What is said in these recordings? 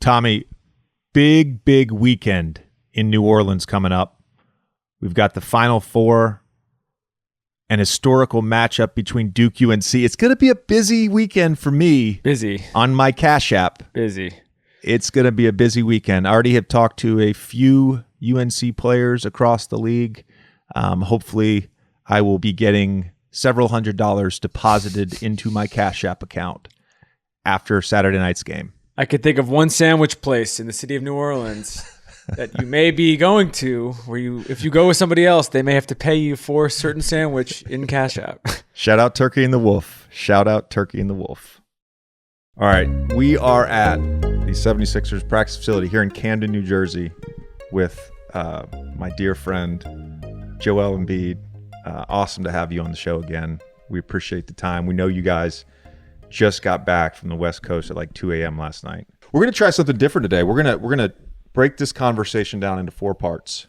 Tommy, big weekend in New Orleans coming up. We've got the Final Four, an historical matchup between Duke UNC. It's going to be a busy weekend for me. Busy. On my Cash App. Busy. It's going to be a busy weekend. I already have talked to a few UNC players across the league. Hopefully, I will be getting several $100s deposited into my Cash App account after Saturday night's game. I could think of one sandwich place in the city of New Orleans that you may be going to where if you go with somebody else, they may have to pay you for a certain sandwich in Cash App. Shout out Turkey and the Wolf. Shout out Turkey and the Wolf. All right, we are at the 76ers practice facility here in Camden, New Jersey with my dear friend, Joel Embiid. Awesome to have you on the show again. We appreciate the time. We know you guys just got back from the West Coast at like 2 a.m. last night. We're going to try something different today. We're going to break this conversation down into 4 parts.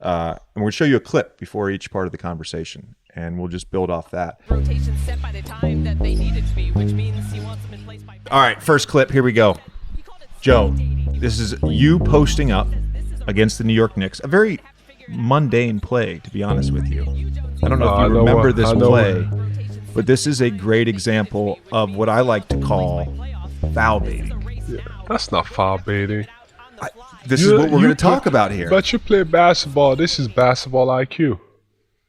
And we're going to show you a clip before each part of the conversation, and we'll just build off that. Rotation set by the time that they needed to be, which means he wants them in place by... All right, first clip. Here we go. Joe, this is you posting up against the New York Knicks. A very mundane play, to be honest with you. I don't know if you remember this play, but this is a great example of what I like to call foul baiting. Yeah, that's not foul baiting. This is what we're going to talk about here. But you play basketball. This is basketball IQ.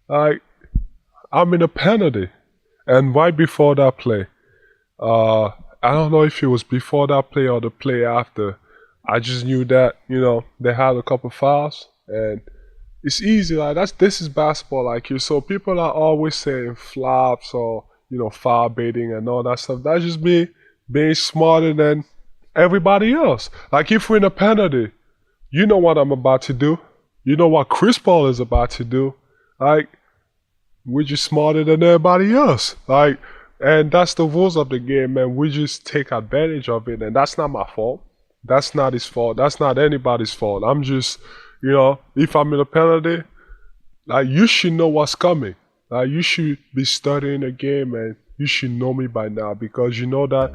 I'm in a penalty. And right before that play, I don't know if it was before that play or the play after. I just knew that, they had a couple fouls. And it's easy. This is basketball IQ. So people are always saying flops or, foul baiting and all that stuff. That's just me being smarter than everybody else. Like if we're in a penalty, you know what I'm about to do. You know what Chris Paul is about to do. We're just smarter than everybody else. And that's the rules of the game, man. We just take advantage of it, and that's not my fault. That's not his fault. That's not anybody's fault. I'm just, if I'm in a penalty, you should know what's coming. You should be studying the game, and you should know me by now because you know that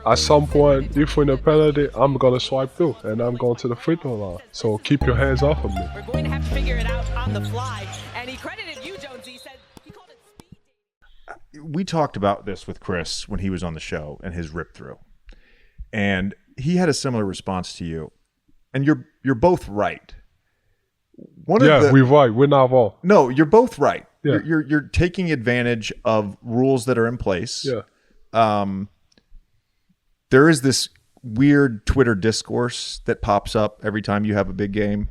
at some point, if we're in a penalty, I'm going to swipe through and I'm going to the free throw line. So keep your hands off of me. We're going to have to figure it out on the fly. And he credited you, Jones. He said he called it speed. We talked about this with Chris when he was on the show and his rip through. And he had a similar response to you. And you're both right. We're right. We're not wrong. No, you're both right. Yeah. You're taking advantage of rules that are in place. Yeah. There is this weird Twitter discourse that pops up every time you have a big game.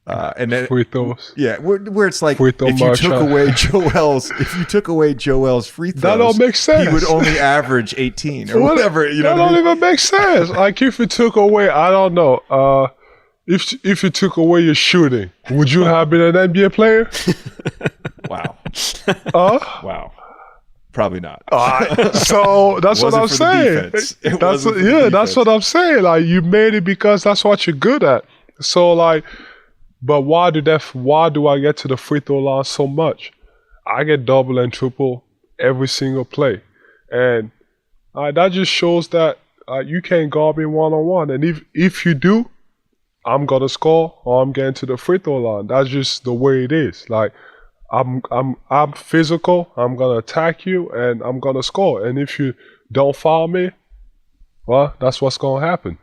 And then, free throws. Yeah, where it's like if you took away Joel's free throws, that don't make sense. He would only average 18 or whatever. That don't even make sense. Like if you took away, I don't know, if you took away your shooting, would you have been an NBA player? Wow. Wow. Probably not. So that's what I'm saying. That's what I'm saying. Like you made it because that's what you're good at. So but why do I get to the free throw line so much? I get double and triple every single play, and that just shows that you can't guard me one-on-one. And if you do, I'm gonna score or I'm getting to the free throw line. That's just the way it is. I'm physical. I'm gonna attack you, and I'm gonna score. And if you don't foul me, well, that's what's gonna happen.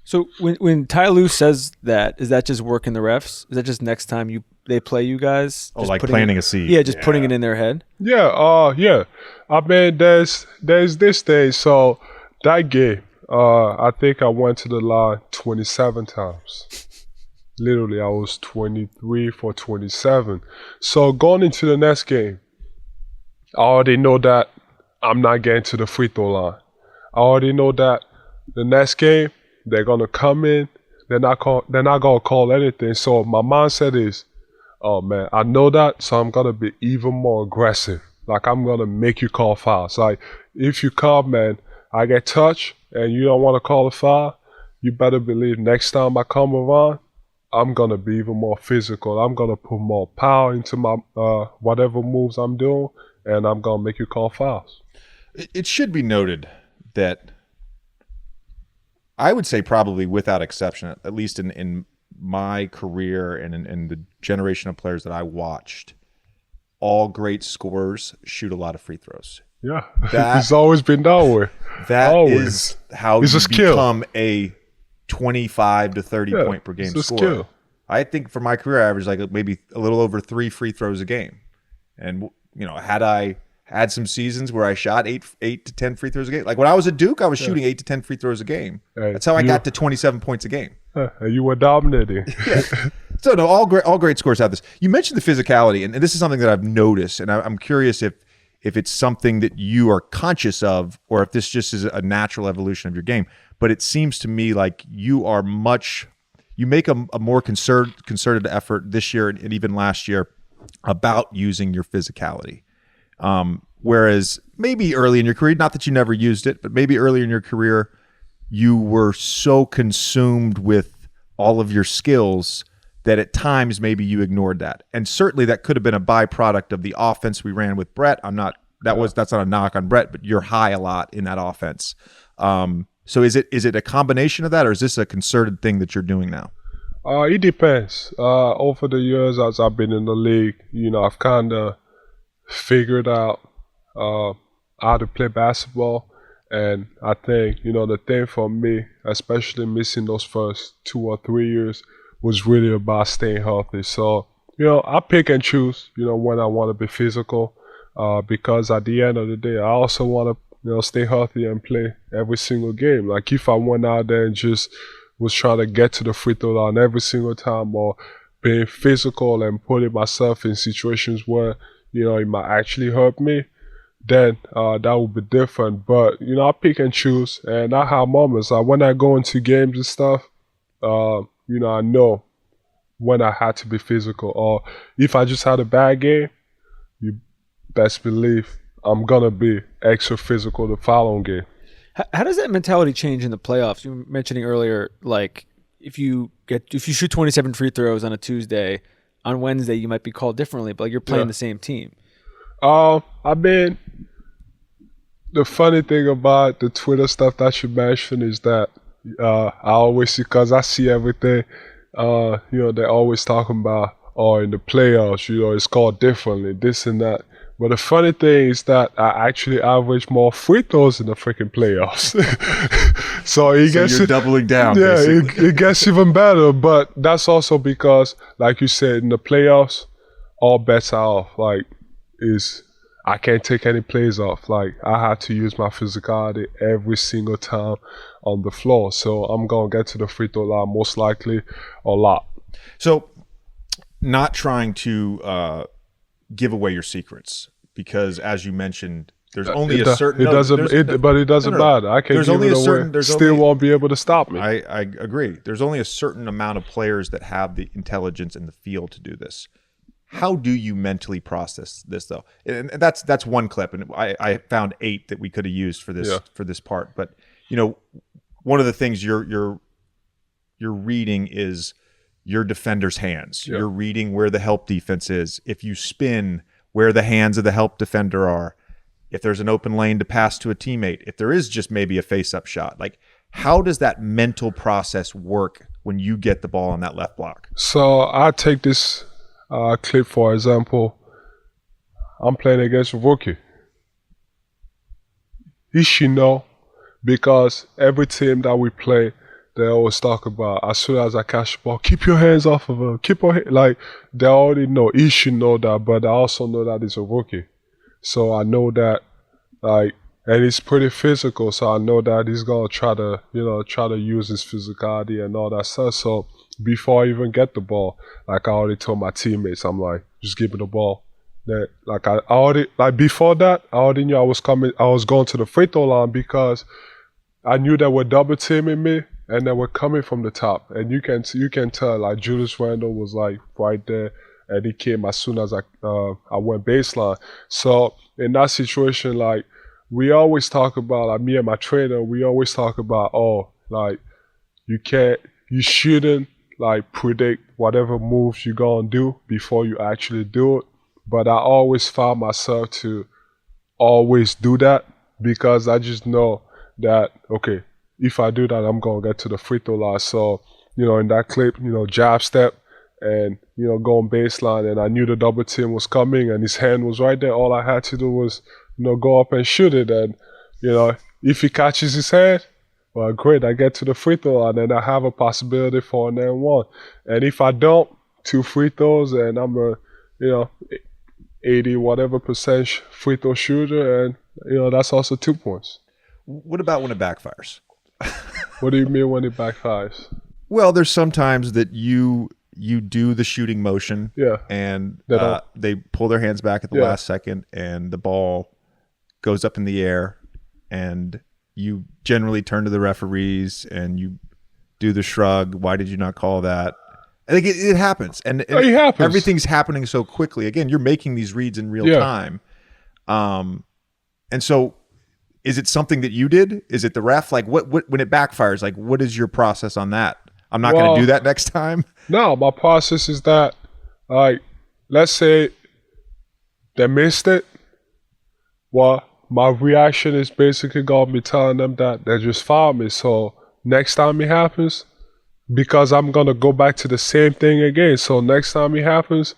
So when Tyronn Lue says that, is that just working the refs? Is that just next time they play you guys? Oh, like planting a seed. Yeah, just putting it in their head. Yeah. Yeah. I mean, there's this day. So that game, I think I went to the line 27 times. Literally, I was 23 for 27. So going into the next game, I already know that I'm not getting to the free throw line. I already know that the next game, they're going to come in. They're not going to call anything. So my mindset is, oh, man, I know that, so I'm going to be even more aggressive. I'm going to make you call fouls. If you come, man, I get touched and you don't want to call a foul, you better believe next time I come around, I'm going to be even more physical. I'm going to put more power into my whatever moves I'm doing, and I'm going to make you call fouls. It should be noted that I would say probably without exception, at least in my career and in the generation of players that I watched, all great scorers shoot a lot of free throws. Yeah, it's always been that way. That always. is how It's you a skill. become a 25 to 30 point per game it's a scorer. skill. I think for my career, I averaged like maybe a little over 3 free throws a game. And, had I had some seasons where I shot 8 to 10 free throws a game, like when I was at Duke, I was shooting 8 to 10 free throws a game. Hey, That's how I got to 27 points a game. And you were dominating. So no, all great scores have this. You mentioned the physicality, and this is something that I've noticed, and I'm curious if it's something that you are conscious of, or if this just is a natural evolution of your game. But it seems to me like you make a more concerted effort this year and even last year about using your physicality. Whereas maybe early in your career, not that you never used it, but maybe early in your career, you were so consumed with all of your skills that at times maybe you ignored that. And certainly that could have been a byproduct of the offense we ran with Brett. That's not a knock on Brett, but you're high a lot in that offense. So is it a combination of that, or is this a concerted thing that you're doing now? It depends. Over the years as I've been in the league, I've kind of figured out how to play basketball. And I think, the thing for me, especially missing those first 2 or 3 years, was really about staying healthy. So, I pick and choose, when I want to be physical, because at the end of the day, I also want to, stay healthy and play every single game. Like if I went out there and just was trying to get to the free throw line every single time, or being physical and putting myself in situations where, it might actually hurt me, then that would be different. But, I pick and choose, and I have moments. Like when I go into games and stuff, I know when I had to be physical. Or if I just had a bad game, you best believe I'm going to be extra physical the following game. How does that mentality change in the playoffs? You were mentioning earlier, like if you shoot 27 free throws on a Tuesday, on Wednesday you might be called differently, but you're playing the same team. The funny thing about the Twitter stuff that you mentioned is that I always see, because I see everything, they're always talking about, in the playoffs, it's called differently, this and that. But the funny thing is that I actually average more free throws in the freaking playoffs. So you're doubling down. Yeah, basically. it gets even better. But that's also because, like you said, in the playoffs, all bets are off. I can't take any plays off. Like I have to use my physicality every single time on the floor. So I'm gonna get to the free throw line most likely a lot. So, not trying to give away your secrets, because as you mentioned, there's only a certain. But it doesn't matter. I can give it away. Still won't be able to stop me. I agree. There's only a certain amount of players that have the intelligence in the field to do this. How do you mentally process this, though? And that's one clip, and I found 8 that we could have used for this part. But one of the things you're reading is your defender's hands. Yeah. You're reading where the help defense is. If you spin, where the hands of the help defender are. If there's an open lane to pass to a teammate. If there is just maybe a face-up shot. Like, how does that mental process work when you get the ball on that left block? So I take this clip, for example. I'm playing against a rookie. He should know, because every team that we play, they always talk about, as soon as I catch the ball, keep your hands off of him. They already know. He should know that, but I also know that he's a rookie. So I know that, and he's pretty physical, so I know that he's going to try to use his physicality and all that stuff. So before I even get the ball, I already told my teammates, I'm like, just give me the ball. Then, before that, I already knew I was going to the free throw line, because I knew they were double teaming me and they were coming from the top. And you can tell, Julius Randle was right there, and he came as soon as I went baseline. So in that situation, we always talk about, me and my trainer, we always talk about, you shouldn't predict whatever moves you're gonna do before you actually do it. But I always found myself to always do that, because I just know that, okay, if I do that, I'm going to get to the free throw line. So, in that clip, jab step and, going baseline, and I knew the double team was coming and his hand was right there. All I had to do was, go up and shoot it. And, if he catches his hand, well, great, I get to the free throw line and I have a possibility for an and one. And if I don't, 2 free throws and I'm a, 80 whatever percent free throw shooter, and, that's also 2 points. What about when it backfires? What do you mean when it backfires? Well, there's sometimes that you do the shooting motion, and they pull their hands back at the last second, and the ball goes up in the air, and you generally turn to the referees and you do the shrug. Why did you not call that? I think it happens, and it happens. Everything's happening so quickly. Again, you're making these reads in real time, and so. Is it something that you did? Is it the ref? Like what when it backfires, like what is your process on that? I'm not going to do that next time. No, my process is that, like, let's say they missed it. Well, my reaction is basically going to be telling them that they just fouled me. So next time it happens, because I'm going to go back to the same thing again. So next time it happens,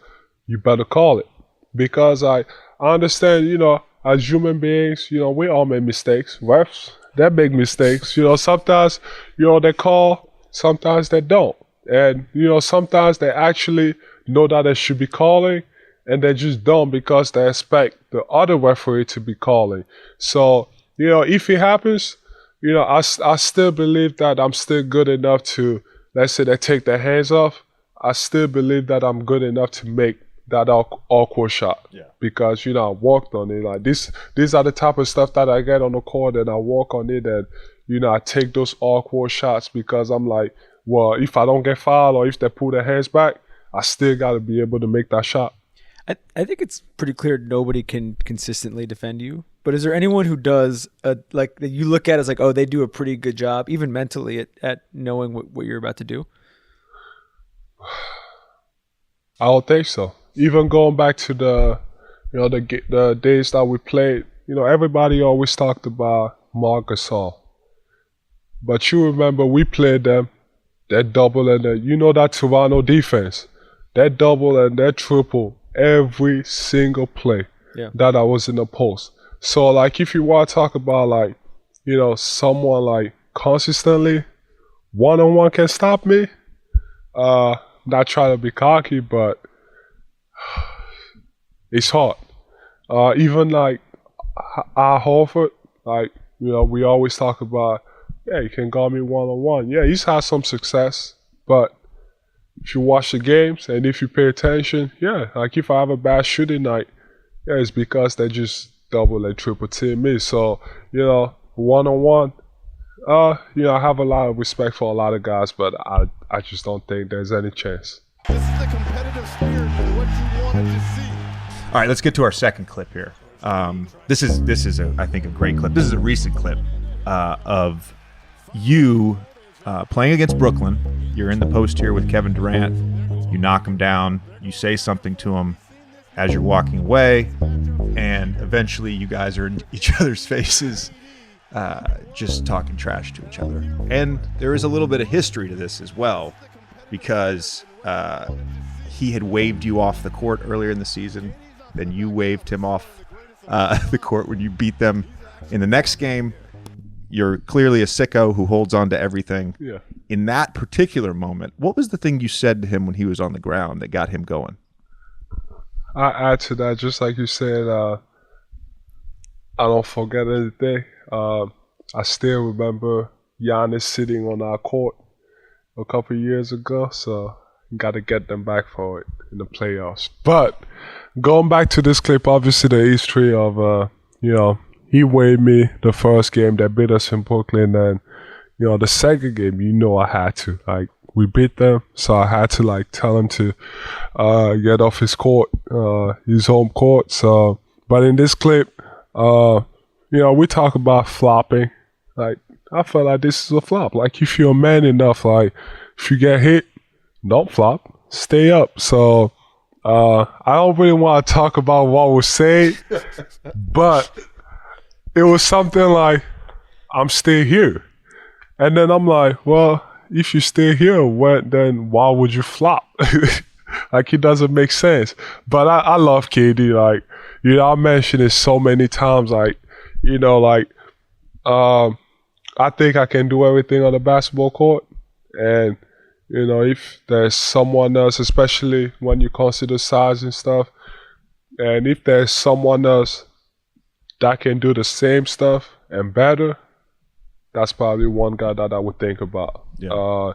you better call it. Because I understand, as human beings, we all make mistakes. Refs, they make mistakes. Sometimes, they call, sometimes they don't. And, sometimes they actually know that they should be calling, and they just don't because they expect the other referee to be calling. So, if it happens, I still believe that I'm still good enough to, let's say they take their hands off, I still believe that I'm good enough to make that awkward shot, because I worked on it. Like these are the type of stuff that I get on the court, and I work on it, and I take those awkward shots because I'm like, well, if I don't get fouled or if they pull their hands back, I still got to be able to make that shot. I think it's pretty clear nobody can consistently defend you. But is there anyone who does like that you look at as like, oh, they do a pretty good job, even mentally, at knowing what you're about to do? I don't think so. Even going back to the days that we played, everybody always talked about Marc Gasol. But you remember we played them, that double and that Toronto defense, that double and that triple every single play that I was in the post. So like if you want to talk about like, someone like consistently one-on-one can stop me, not trying to be cocky, but it's hard. Even like Al Horford, like, we always talk about, you can guard me one-on-one. Yeah, he's had some success, but if you watch the games and if you pay attention, like if I have a bad shooting night, it's because they just double and triple team me. So, one-on-one, I have a lot of respect for a lot of guys, but I just don't think there's any chance. This is the competitive spirit and what you wanted to see. All right, let's get to our second clip here. This is I think a great clip. This is a recent clip of you playing against Brooklyn. You're in the post here with Kevin Durant. You knock him down. You say something to him as you're walking away, and eventually you guys are in each other's faces, just talking trash to each other. And there is a little bit of history to this as well, because he had waved you off the court earlier in the season. Then you waved him off the court when you beat them in the next game. You're clearly a sicko who holds on to everything. Yeah. In that particular moment, what was the thing you said to him when he was on the ground that got him going? I add to that, just like you said, I don't forget anything. I still remember Giannis sitting on our court a couple of years ago, so got to get them back for it in the playoffs. But going back to this clip, obviously the history of, he waved me the first game that beat us in Brooklyn, and, the second game, I had to. Like, we beat them, so I had to, tell him to get off his court, his home court. So, but in this clip, we talk about flopping. Like, I feel like this is a flop. Like, if you're a man enough, like, if you get hit, don't flop, stay up. So, I don't really want to talk about what was said, but it was something like, I'm still here. And then I'm like, well, if you stay here, then why would you flop? Like, it doesn't make sense. But I love KD. Like, I mentioned it so many times. Like, I think I can do everything on the basketball court. And, if there's someone else, especially when you consider size and stuff, and if there's someone else that can do the same stuff and better, that's probably one guy that I would think about. Yeah.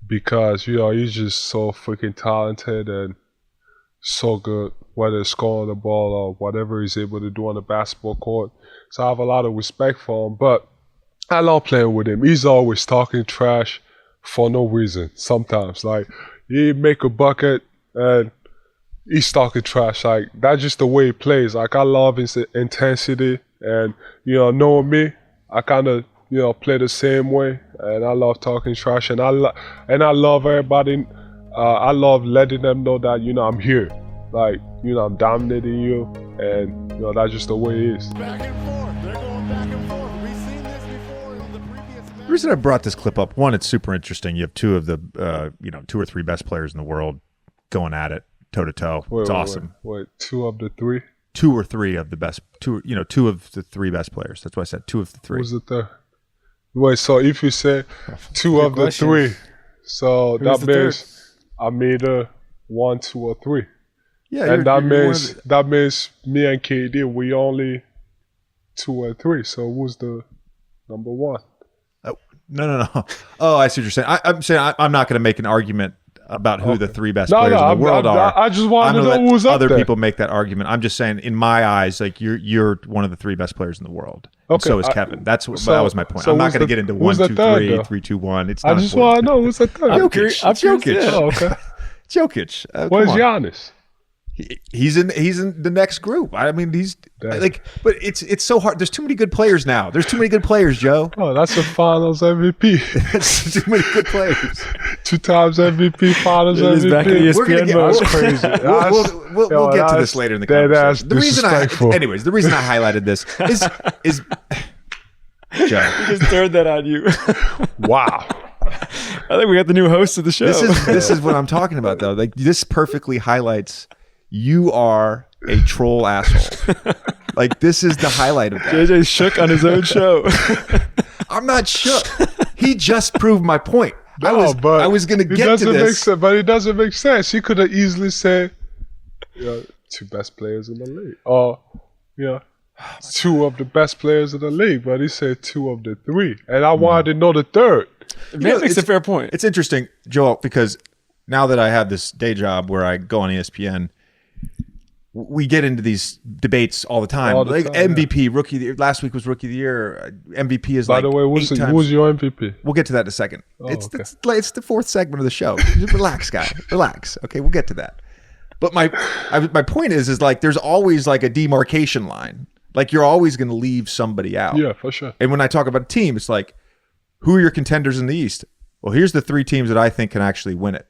Because, he's just so freaking talented and so good, whether it's scoring the ball or whatever he's able to do on the basketball court. So I have a lot of respect for him. But I love playing with him. He's always talking trash for no reason sometimes. Like, he make a bucket and he's talking trash. Like, that's just the way he plays. Like, I love his intensity. And, knowing me, I kind of, play the same way. And I love talking trash. And I love everybody. I love letting them know that, I'm here. Like, I'm dominating you. And, that's just the way it is. Back and forth. They're going back and forth. We've seen this before in the previous match. The reason I brought this clip up, one, it's super interesting. You have two of the, 2 or 3 best players in the world going at it toe to toe. It's awesome. Wait, 2 of the 3? 2 or 3 of the best, 2 of the 3 best players. That's why I said 2 of the 3. Who's the third? Wait, so if you say 2 of the 3, so that means I'm either 1, 2, or 3. Yeah, and that means me and KD, we only 2 and 3. So who's the number 1? No. Oh, I see what you're saying. I'm saying I'm not going to make an argument about who the 3 best players in the world are. I just want to know who's up other there. people make that argument. I'm just saying, in my eyes, like you're one of the 3 best players in the world. And so is Kevin. That was my point. So I'm not going to get into 1, 2, 3, 3, 2, 1. It's not I just want to know who's the third. Jokic. Jokic. Oh, okay. Jokic. Where's come on. Giannis? He's in the next group. I mean, he's like, but it's so hard. There's too many good players now. There's too many good players, Joe. Oh, that's a Finals MVP. That's too many good players. 2 times MVP, Finals It is MVP. back in ESPN mode. That's crazy. We'll get to this later in the conversation. The reason I highlighted this is Joe. Just turned that on you. Wow. I think we got the new host of the show. This is what I'm talking about, though. Like, this perfectly highlights you are a troll asshole. Like, this is the highlight of that. JJ's shook on his own show. I'm not shook. He just proved my point. I was going to get to this. But it doesn't make sense. He could have easily said, 2 best players in the league. Or, 2 of the best players in the league. But he said 2 of the 3. And I wanted to know the third. That makes a fair point. It's interesting, Joel, because now that I have this day job where I go on ESPN, we get into these debates all the time. MVP, Rookie of the Year. Last week was Rookie of the Year. MVP is By the way, who's your MVP? We'll get to that in a second. Oh, it's okay. it's the 4th segment of the show. Just relax, guy. Relax. Okay, we'll get to that. But my point is like there's always like a demarcation line. Like, you're always going to leave somebody out. Yeah, for sure. And when I talk about a team, it's like, who are your contenders in the East? Well, here's the 3 teams that I think can actually win it.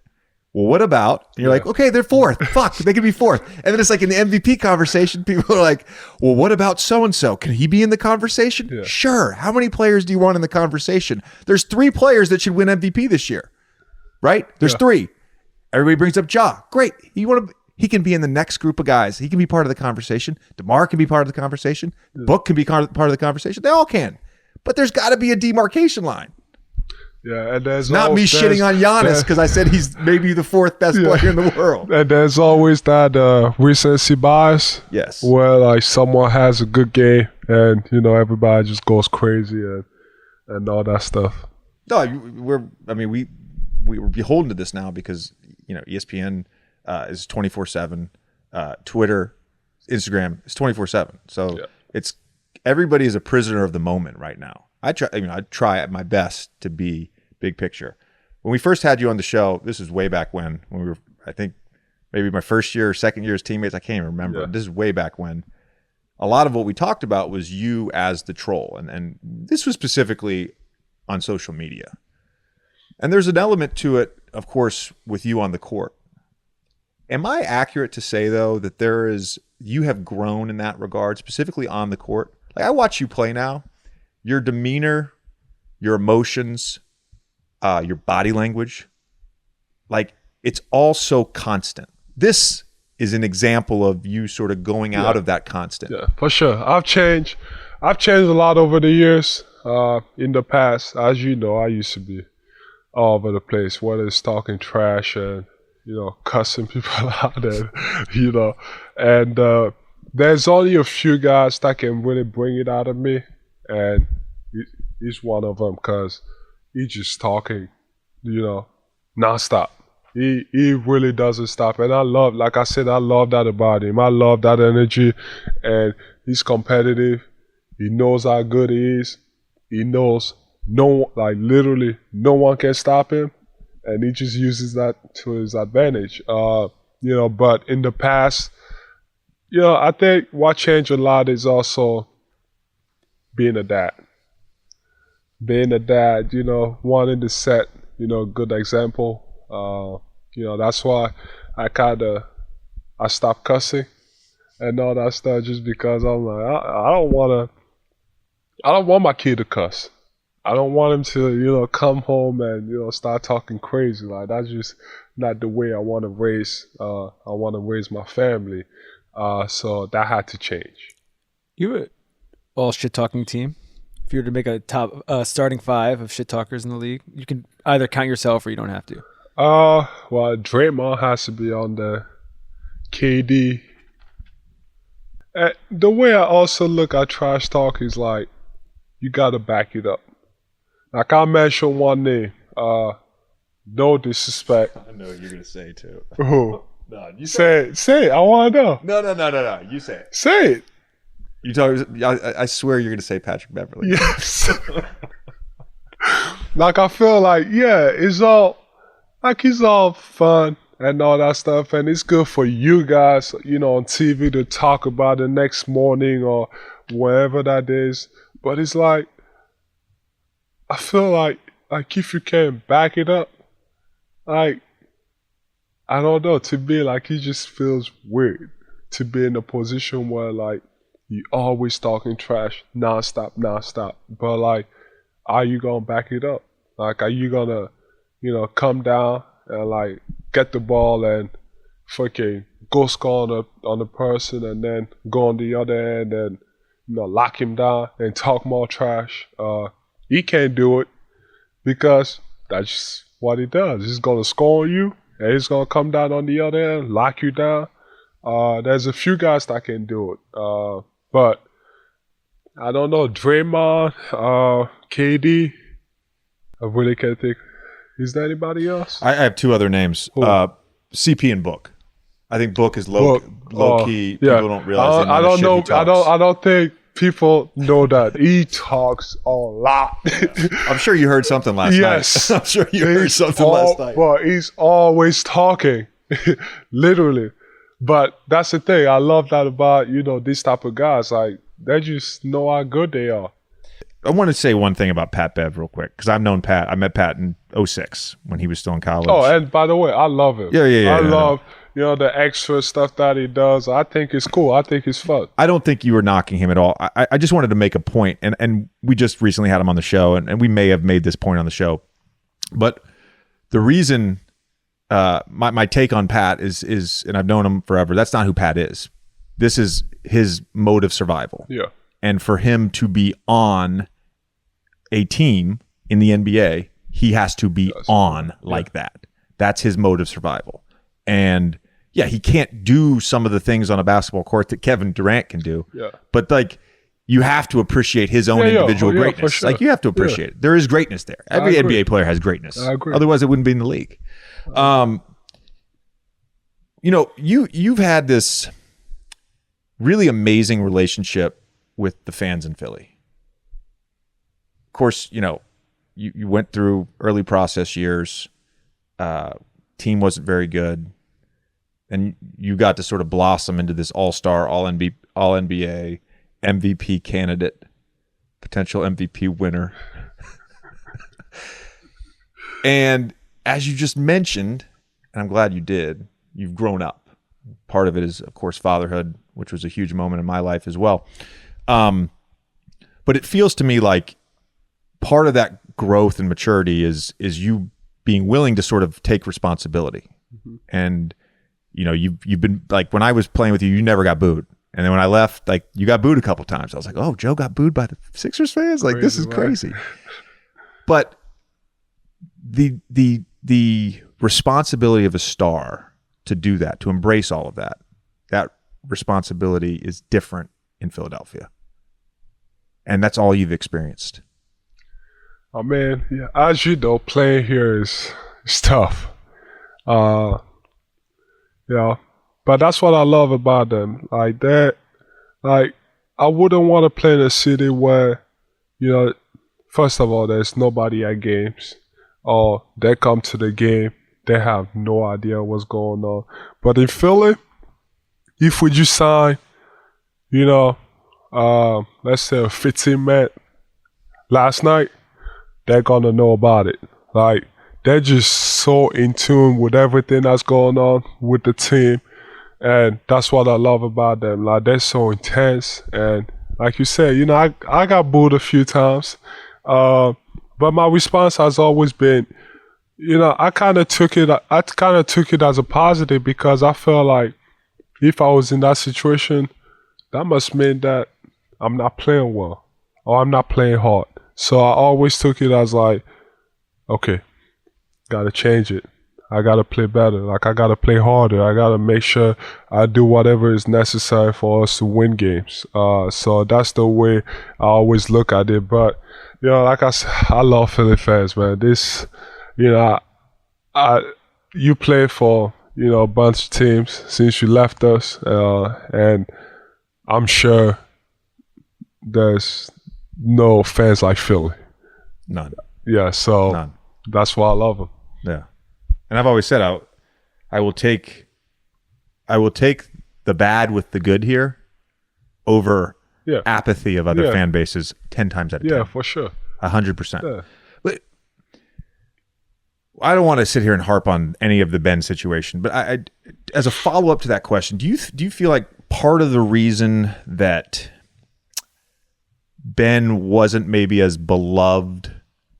Well, what about? And you're like, okay, they're 4th. Fuck, they could be 4th. And then it's like in the MVP conversation, people are like, well, what about so-and-so? Can he be in the conversation? Yeah. Sure. How many players do you want in the conversation? There's 3 players that should win MVP this year, right? There's 3. Everybody brings up Ja. Great. He can be in the next group of guys. He can be part of the conversation. DeMar can be part of the conversation. Book can be part of the conversation. They all can. But there's got to be a demarcation line. Yeah, and there's not me shitting on Giannis because I said he's maybe the 4th best player in the world. And there's always that recency bias. Yes. Where like someone has a good game and everybody just goes crazy and all that stuff. No, we were beholden to this now because ESPN is 24/7, Twitter, Instagram is 24/7. So it's everybody is a prisoner of the moment right now. I try at my best to be big picture. When we first had you on the show, this is way back when we were, I think, maybe my first year or second year as teammates. I can't even remember. Yeah. This is way back when. A lot of what we talked about was you as the troll, and this was specifically on social media. And there's an element to it, of course, with you on the court. Am I accurate to say, though, that you have grown in that regard, specifically on the court? Like, I watch you play now. Your demeanor your emotions, your body language. Like, it's all so constant. This is an example of you sort of going out of that constant. Yeah, for sure. I've changed a lot over the years. In the past, as you know, I used to be all over the place, whether it's talking trash and, cussing people out and, there's only a few guys that can really bring it out of me, and he's one of them because he's just talking, nonstop. He really doesn't stop, and I love that about him. I love that energy, and he's competitive. He knows how good he is. He knows literally no one can stop him, and he just uses that to his advantage. But in the past, I think what changed a lot is also being a dad. Being a dad, wanting to set, good example. That's why I stopped cussing and all that stuff, just because I'm like, I don't want my kid to cuss. I don't want him to, come home and, start talking crazy. Like, that's just not the way I want to raise my family. So that had to change. You were all shit talking team. If you were to make a top starting 5 of shit talkers in the league, you can either count yourself or you don't have to. Well, Draymond has to be on there. KD. The way I also look at trash talk is like, you gotta back it up. Like, I mentioned one name. No disrespect. I know what you're gonna say too. Who? No, you Say it. I want to know. No. You say it. Say it. You talk. I swear you're gonna say Patrick Beverley. Yes. Like, I feel like, it's all fun and all that stuff, and it's good for you guys, on TV to talk about the next morning or wherever that is. But it's like, I feel like if you can back it up, like, I don't know, to me, like, it just feels weird to be in a position where, like, you always talking trash nonstop. But, like, are you gonna back it up? Like, are you gonna, come down and, like, get the ball and fucking go score on the person, and then go on the other end and, lock him down and talk more trash? He can't do it, because that's just what he does. He's gonna score on you, and he's gonna come down on the other end, lock you down. There's a few guys that can do it, but I don't know. Draymond, KD, I really can't think. Is there anybody else? I have 2 other names. CP and Book. I think Book is low key. Yeah. People don't realize. I don't know. I don't think people know that he talks a lot. I'm sure you heard something last Yes. night. I'm sure you heard something last night. But he's always talking, literally. But that's the thing. I love that about, these type of guys. Like, they just know how good they are. I want to say one thing about Pat Bev real quick, because I've known Pat. I met Pat in 2006 when he was still in college. Oh, and by the way, I love him. Yeah. I love, the extra stuff that he does. I think it's cool. I think it's fun. I don't think you were knocking him at all. I just wanted to make a point, and we just recently had him on the show, and we may have made this point on the show. But the reason my take on Pat is, and I've known him forever, that's not who Pat is. This is his mode of survival. Yeah. And for him to be on a team in the NBA, he has to be on like that. That's his mode of survival. And yeah, he can't do some of the things on a basketball court that Kevin Durant can do. Yeah. But like, you have to appreciate his own individual greatness. For sure. Like, you have to appreciate it. There is greatness there. Every NBA player has greatness. I agree. Otherwise, it wouldn't be in the league. You've had this really amazing relationship with the fans in Philly. Of course, you went through early process years. Team wasn't very good. And you got to sort of blossom into this all-star, all-NBA, MVP candidate, potential MVP winner. And as you just mentioned, and I'm glad you did, you've grown up. Part of it is, of course, fatherhood, which was a huge moment in my life as well. But it feels to me like part of that growth and maturity is you being willing to sort of take responsibility. And you've been like, when I was playing with you, you never got booed. And then when I left, like, you got booed a couple times. I was like, oh, Joe got booed by the Sixers fans? Like, this is crazy. But the responsibility of a star to do that, to embrace all of that responsibility is different in Philadelphia. And that's all you've experienced. Oh, man, yeah, as you know, playing here is tough. But that's what I love about them. Like that, like, I wouldn't want to play in a city where, first of all, there's nobody at games, or they come to the game, they have no idea what's going on. But in Philly, if we just sign, let's say a 15-man last night, they're gonna know about it. Like, they're just so in tune with everything that's going on with the team. And that's what I love about them. Like, they're so intense. And like you said, I got booed a few times. But my response has always been, I kind of took it as a positive, because I felt like if I was in that situation, that must mean that I'm not playing well or I'm not playing hard. So I always took it as like, okay, got to change it. I got to play better. Like, I got to play harder. I got to make sure I do whatever is necessary for us to win games. So that's the way I always look at it. But, like I said, I love Philly fans, man. This, you play for, a bunch of teams since you left us. And I'm sure there's no fans like Philly. None. Yeah, so None. That's why I love them. Yeah. And I've always said I will take the bad with the good here over apathy of other fan bases 10 times out of 10. Yeah, for sure. 100%. Yeah. But I don't want to sit here and harp on any of the Ben situation, but I as a follow-up to that question, do you feel like part of the reason that Ben wasn't maybe as beloved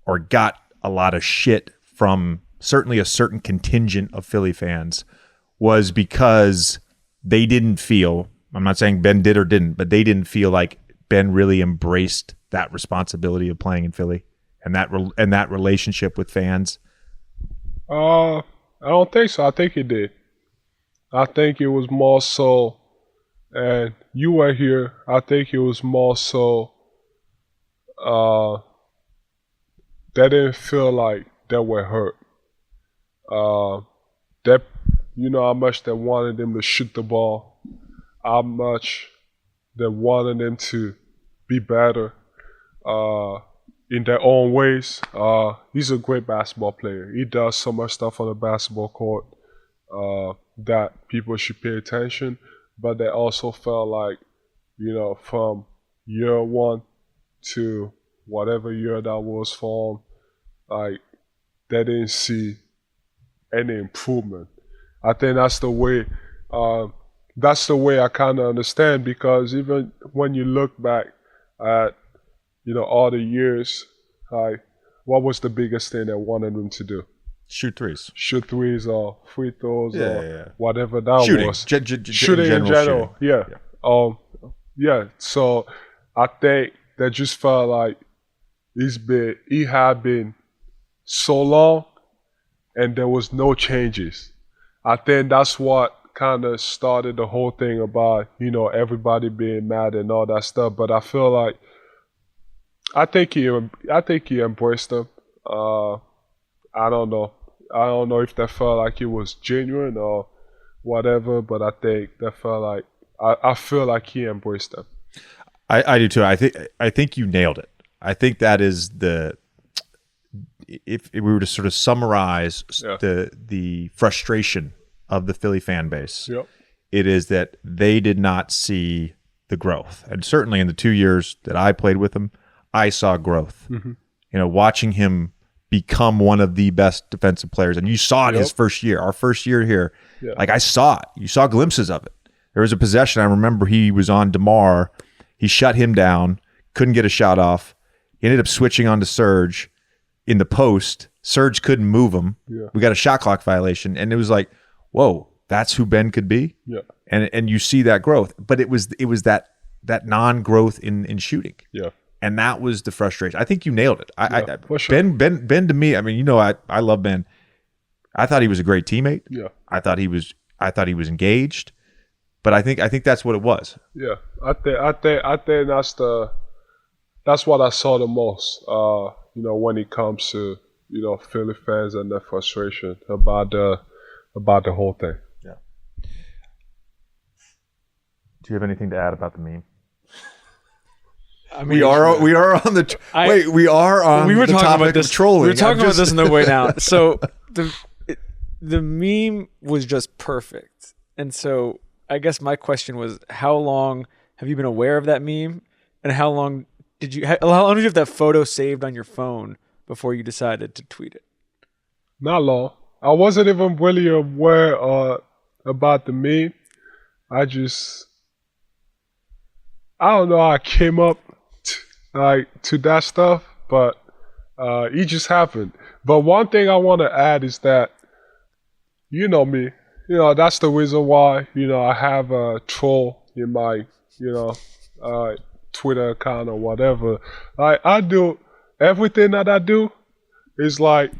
or got a lot of shit from certainly a certain contingent of Philly fans was because they didn't feel, I'm not saying Ben did or didn't, but they didn't feel like Ben really embraced that responsibility of playing in Philly and that relationship with fans? I don't think so. I think he did. I think it was more so, and you were here, I think it was more so they didn't feel like they were hurt. That, how much they wanted him to shoot the ball, how much they wanted him to be better in their own ways. He's a great basketball player. He does so much stuff on the basketball court that people should pay attention. But they also felt like, from year one to whatever year that was for him, like, they didn't see any improvement. I think that's the way I kind of understand, because even when you look back at, all the years, like, what was the biggest thing they wanted them to do? Shoot threes. Shoot threes or free throws whatever that shooting. was. Shooting in general. Shooting. Yeah. So I think they just felt like he had been so long and there was no changes. I think that's what kind of started the whole thing about, everybody being mad and all that stuff. But I feel like I think he embraced them. I don't know. I don't know if they felt like it was genuine or whatever, but I think they felt like I feel like he embraced them. I do too. I think you nailed it. I think that is if we were to sort of summarize the frustration of the Philly fan base, it is that they did not see the growth. And certainly in the 2 years that I played with him, I saw growth. Mm-hmm. Watching him become one of the best defensive players. And you saw it his first year, our first year here. Yeah. Like, I saw it. You saw glimpses of it. There was a possession. I remember he was on DeMar. He shut him down, couldn't get a shot off. He ended up switching on to Serge, in the post. Serge couldn't move him. Yeah. We got a shot clock violation, and it was like, whoa, that's who Ben could be. Yeah. And you see that growth, but it was that non-growth in shooting. Yeah. And that was the frustration. I think you nailed it. For sure. Ben to me, I mean, you know, I love Ben. I thought he was a great teammate. Yeah. I thought he was engaged, but I think that's what it was. Yeah. I think that's what I saw the most. You know, when it comes to, you know, Philly fans and their frustration about the whole thing. Yeah. Do you have anything to add about the meme? I mean, We are on the we are on we were the talking topic about this. of trolling. We were talking I'm about this just- on the way down. So the meme was just perfect, and so I guess my question was, how long have you been aware of that meme, and how long did you have that photo saved on your phone before you decided to tweet it? Not long. I wasn't even really aware about the meme. I don't know how I came up to that stuff, but it just happened. But one thing I want to add is that, you know me, you know, that's the reason why, you know, I have a troll in my, you know, Twitter account or whatever. I do everything that I do is like,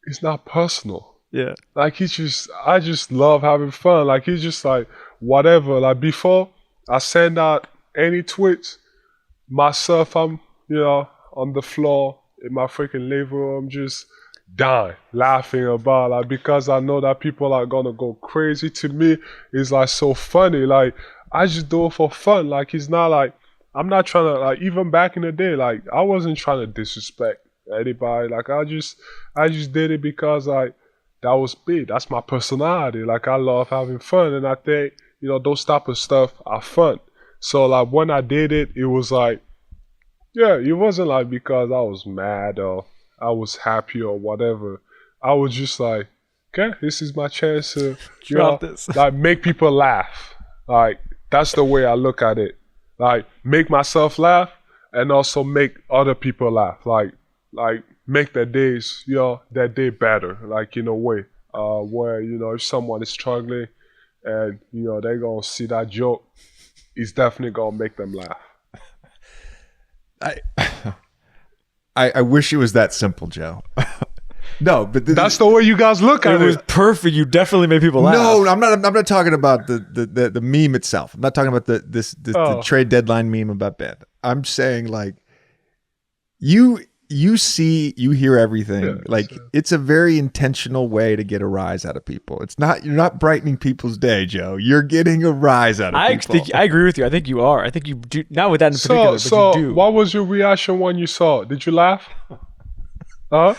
it's not personal. Yeah. Like I just love having fun. Like he's just like whatever. Like before I send out any tweets, myself, I'm, you know, on the floor in my freaking living room, just dying, laughing about, like, because I know that people are gonna go crazy. To me, it's like so funny. Like I just do it for fun. Like it's not like I'm not trying to, like, even back in the day, like I wasn't trying to disrespect anybody. Like I just did it because like that was big. That's my personality. Like I love having fun, and I think, you know, those type of stuff are fun. So like when I did it, it was like, yeah, it wasn't like because I was mad or I was happy or whatever. I was just like, okay, this is my chance to, you Drop know, this. like make people laugh. Like that's the way I look at it. Like make myself laugh and also make other people laugh. Like make their days, you know, their day better. Like in a way, where, you know, if someone is struggling and, you know, they're gonna see that joke, it's definitely gonna make them laugh. I wish it was that simple, Joe. No, but That's the way you guys look at It was perfect. You definitely made people laugh. No, I'm not talking about the meme itself. I'm not talking about the trade deadline meme about Ben. I'm saying like you hear everything. Yeah, like it's a very intentional way to get a rise out of people. You're not brightening people's day, Joe. You're getting a rise out of people. I agree with you. I think you are. I think you do, not with that in particular, So but you do. what was your reaction when you saw it? Did you laugh? Huh?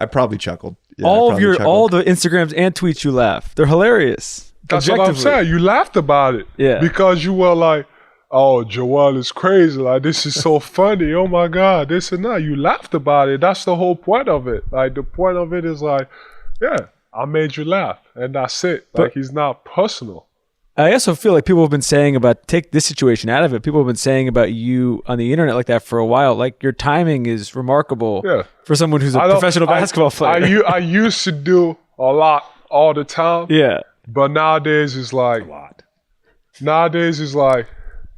I probably chuckled. Yeah, all I of probably chuckled. all the Instagrams and tweets you laugh. They're hilarious. That's what I'm Objectively. saying. You laughed about it. Yeah. Because you were like, oh, Joel is crazy. Like, this is so funny. Oh my God, this and that. You laughed about it. That's the whole point of it. Like, the point of it is like, yeah, I made you laugh. And that's it. Like, it's not personal. I also feel like people have been saying about, take this situation out of it, people have been saying about you on the internet like that for a while. Like, your timing is remarkable for someone who's a professional basketball player. I used to do a lot all the time. Yeah. But nowadays it's like, nowadays it's like,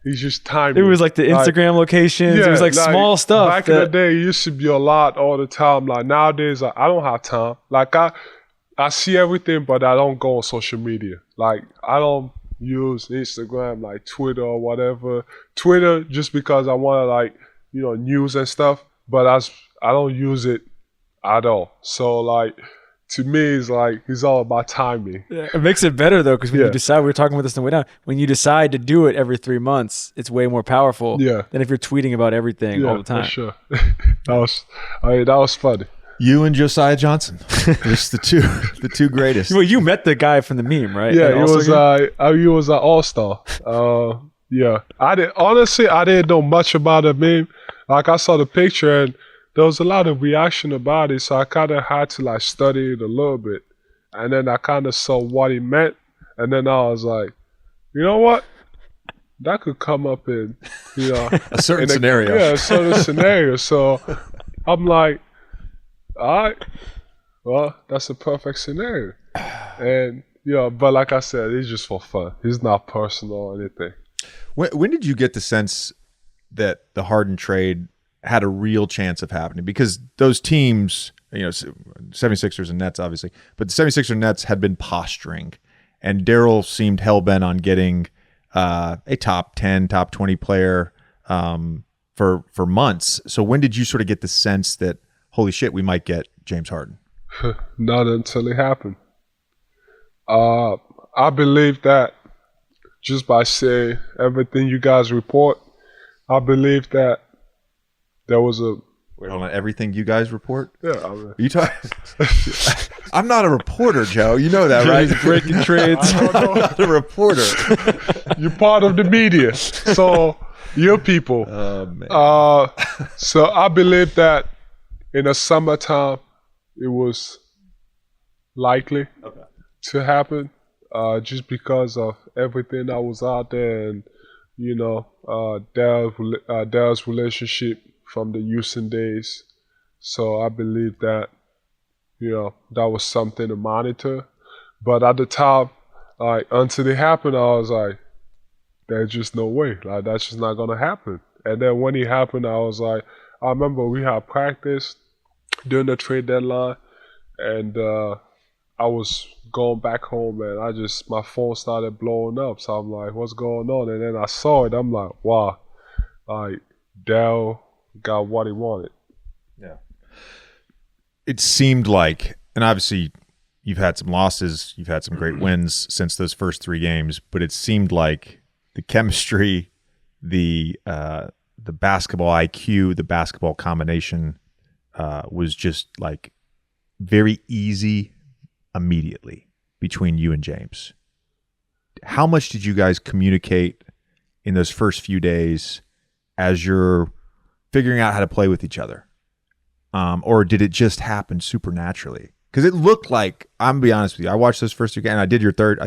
it's just timing. It was like the Instagram locations. It was like small stuff. Back in the day, it used to be a lot all the time. Like nowadays, I don't have time. Like I see everything, but I don't go on social media. Like I don't use Instagram, like Twitter or whatever. Twitter just because I want to, like, you know, news and stuff. But I don't use it at all. So like, to me, it's like, it's all about timing. Yeah, it makes it better though, because when you decide, we were talking about this on the way down, when you decide to do it every 3 months, it's way more powerful than if you're tweeting about everything all the time. For sure. that was funny. You and Josiah Johnson, just the two greatest. Well, you met the guy from the meme, right? Yeah, he was an all-star. Yeah, I didn't know much about the meme. Like I saw the picture and there was a lot of reaction about it, so I kind of had to like study it a little bit, and then I kind of saw what he meant, and then I was like, you know what, that could come up in, you know, a certain scenario. Yeah, a certain scenario. So I'm like, All right. Well, that's a perfect scenario. And, but like I said, it's just for fun. It's not personal or anything. When did you get the sense that the Harden trade had a real chance of happening? Because those teams, 76ers and Nets, obviously, but the 76ers and Nets had been posturing, and Daryl seemed hell-bent on getting a top 10, top 20 player for months. So when did you sort of get the sense that, holy shit, we might get James Harden? Not until it happened. I believe that just by saying everything you guys report, I believe that there was a... Wait, hold on. Everything you guys report? Yeah, Are you talking? I'm not a reporter, Joe. You know that, right? Breaking trades. I'm not a reporter. You're part of the media, so you're people. Oh, man. So I believe that in the summertime, it was likely to happen, just because of everything that was out there, and Daryl's relationship from the Houston days. So I believe that that was something to monitor. But at the time, until it happened, I was like, there's just no way. Like, that's just not gonna happen. And then when it happened, I was like, I remember we had practice during the trade deadline, and I was going back home, and my phone started blowing up. So I'm like, what's going on? And then I saw it. I'm like, wow, Dell got what he wanted. Yeah. It seemed like, and obviously you've had some losses, you've had some great wins since those first 3 games, but it seemed like the chemistry, the basketball IQ, the basketball combination was just like very easy immediately between you and James. How much did you guys communicate in those first few days as you're figuring out how to play with each other? Or did it just happen supernaturally? Because it looked like, I'm gonna be honest with you, I watched those first 2 games, and I did your third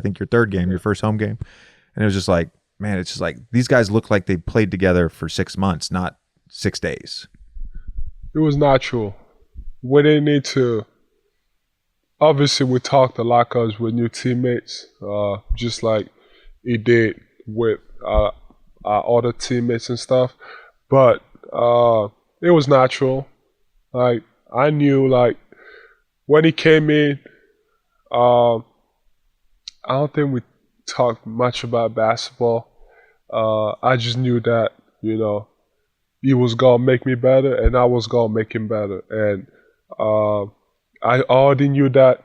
game, your first home game, and it was just like, man, it's just like these guys look like they played together for 6 months, not 6 days. It was natural. We didn't need to. Obviously, we talked a lot because we're new teammates, just like it did with our other teammates and stuff. But it was natural. Like, I knew, like, when he came in, I don't think we talked much about basketball. I just knew that, he was going to make me better, and I was going to make him better. And I already knew that,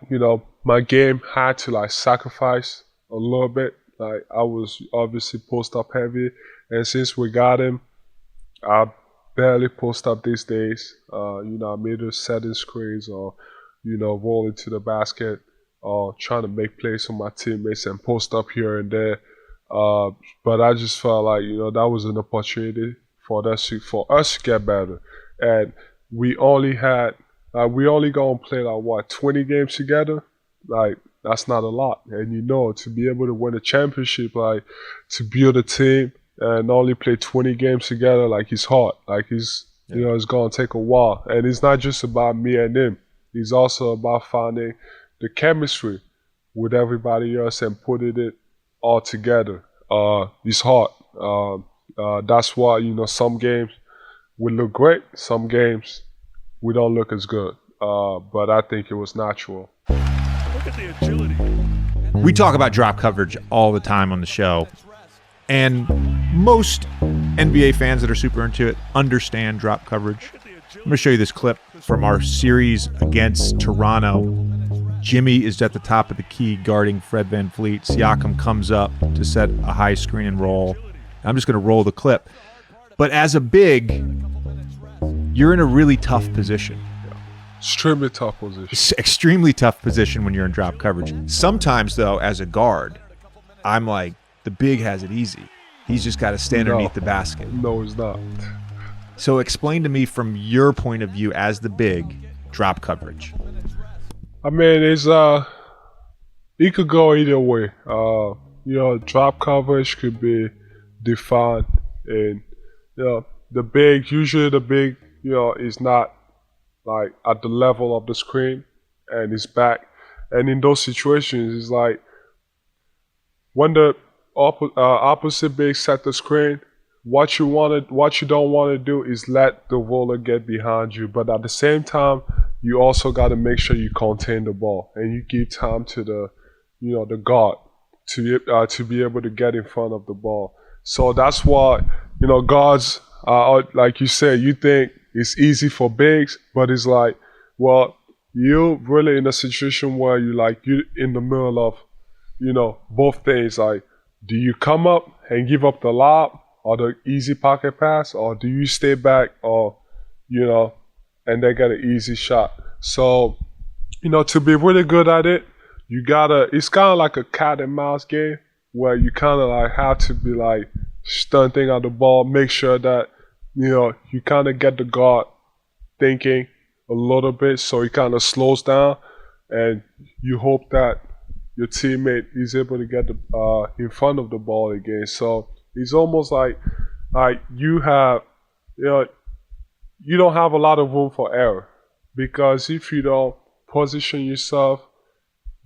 my game had to, like, sacrifice a little bit. Like, I was obviously post-up heavy, and since we got him, I barely post up these days. I made a setting screens or, rolling to the basket or trying to make plays for my teammates and post up here and there. But I just felt like, that was an opportunity for us to get better. And we only gonna play like 20 games together. Like, that's not a lot. And to be able to win a championship, like, to build a team and only play 20 games together, like, it's hard. Like, it's gonna take a while. And it's not just about me and him. It's also about finding the chemistry with everybody else and putting it all together. It's hard. That's why, some games we look great, some games we don't look as good. But I think it was natural. Look at the agility. We talk about drop coverage all the time on the show, and most NBA fans that are super into it understand drop coverage. I'm going to show you this clip from our series against Toronto. Jimmy is at the top of the key guarding Fred VanVleet. Siakam comes up to set a high screen and roll. I'm just going to roll the clip. But as a big, you're in a really tough position. Extremely tough position. It's extremely tough position when you're in drop coverage. Sometimes, though, as a guard, I'm like, the big has it easy. He's just got to stand underneath the basket. No, he's not. So explain to me from your point of view as the big, drop coverage. I mean, it could go either way. Drop coverage could be defined in, usually the big, is not like at the level of the screen and his back. And in those situations, it's like when the opposite big set the screen, what you don't want to do is let the roller get behind you. But at the same time, you also got to make sure you contain the ball and you give time to the guard to be able to get in front of the ball. So that's why guards like you said, you think it's easy for bigs, but it's like, well, you're really in a situation where you're in the middle of both things. Like, do you come up and give up the lob or the easy pocket pass, or do you stay back or and they get an easy shot? So to be really good at it, you gotta, it's kind of like a cat and mouse game where you kind of like have to be like stunting at the ball, make sure that you kind of get the guard thinking a little bit, so he kind of slows down, and you hope that your teammate is able to get in front of the ball again. So it's almost like you have, you don't have a lot of room for error, because if you don't position yourself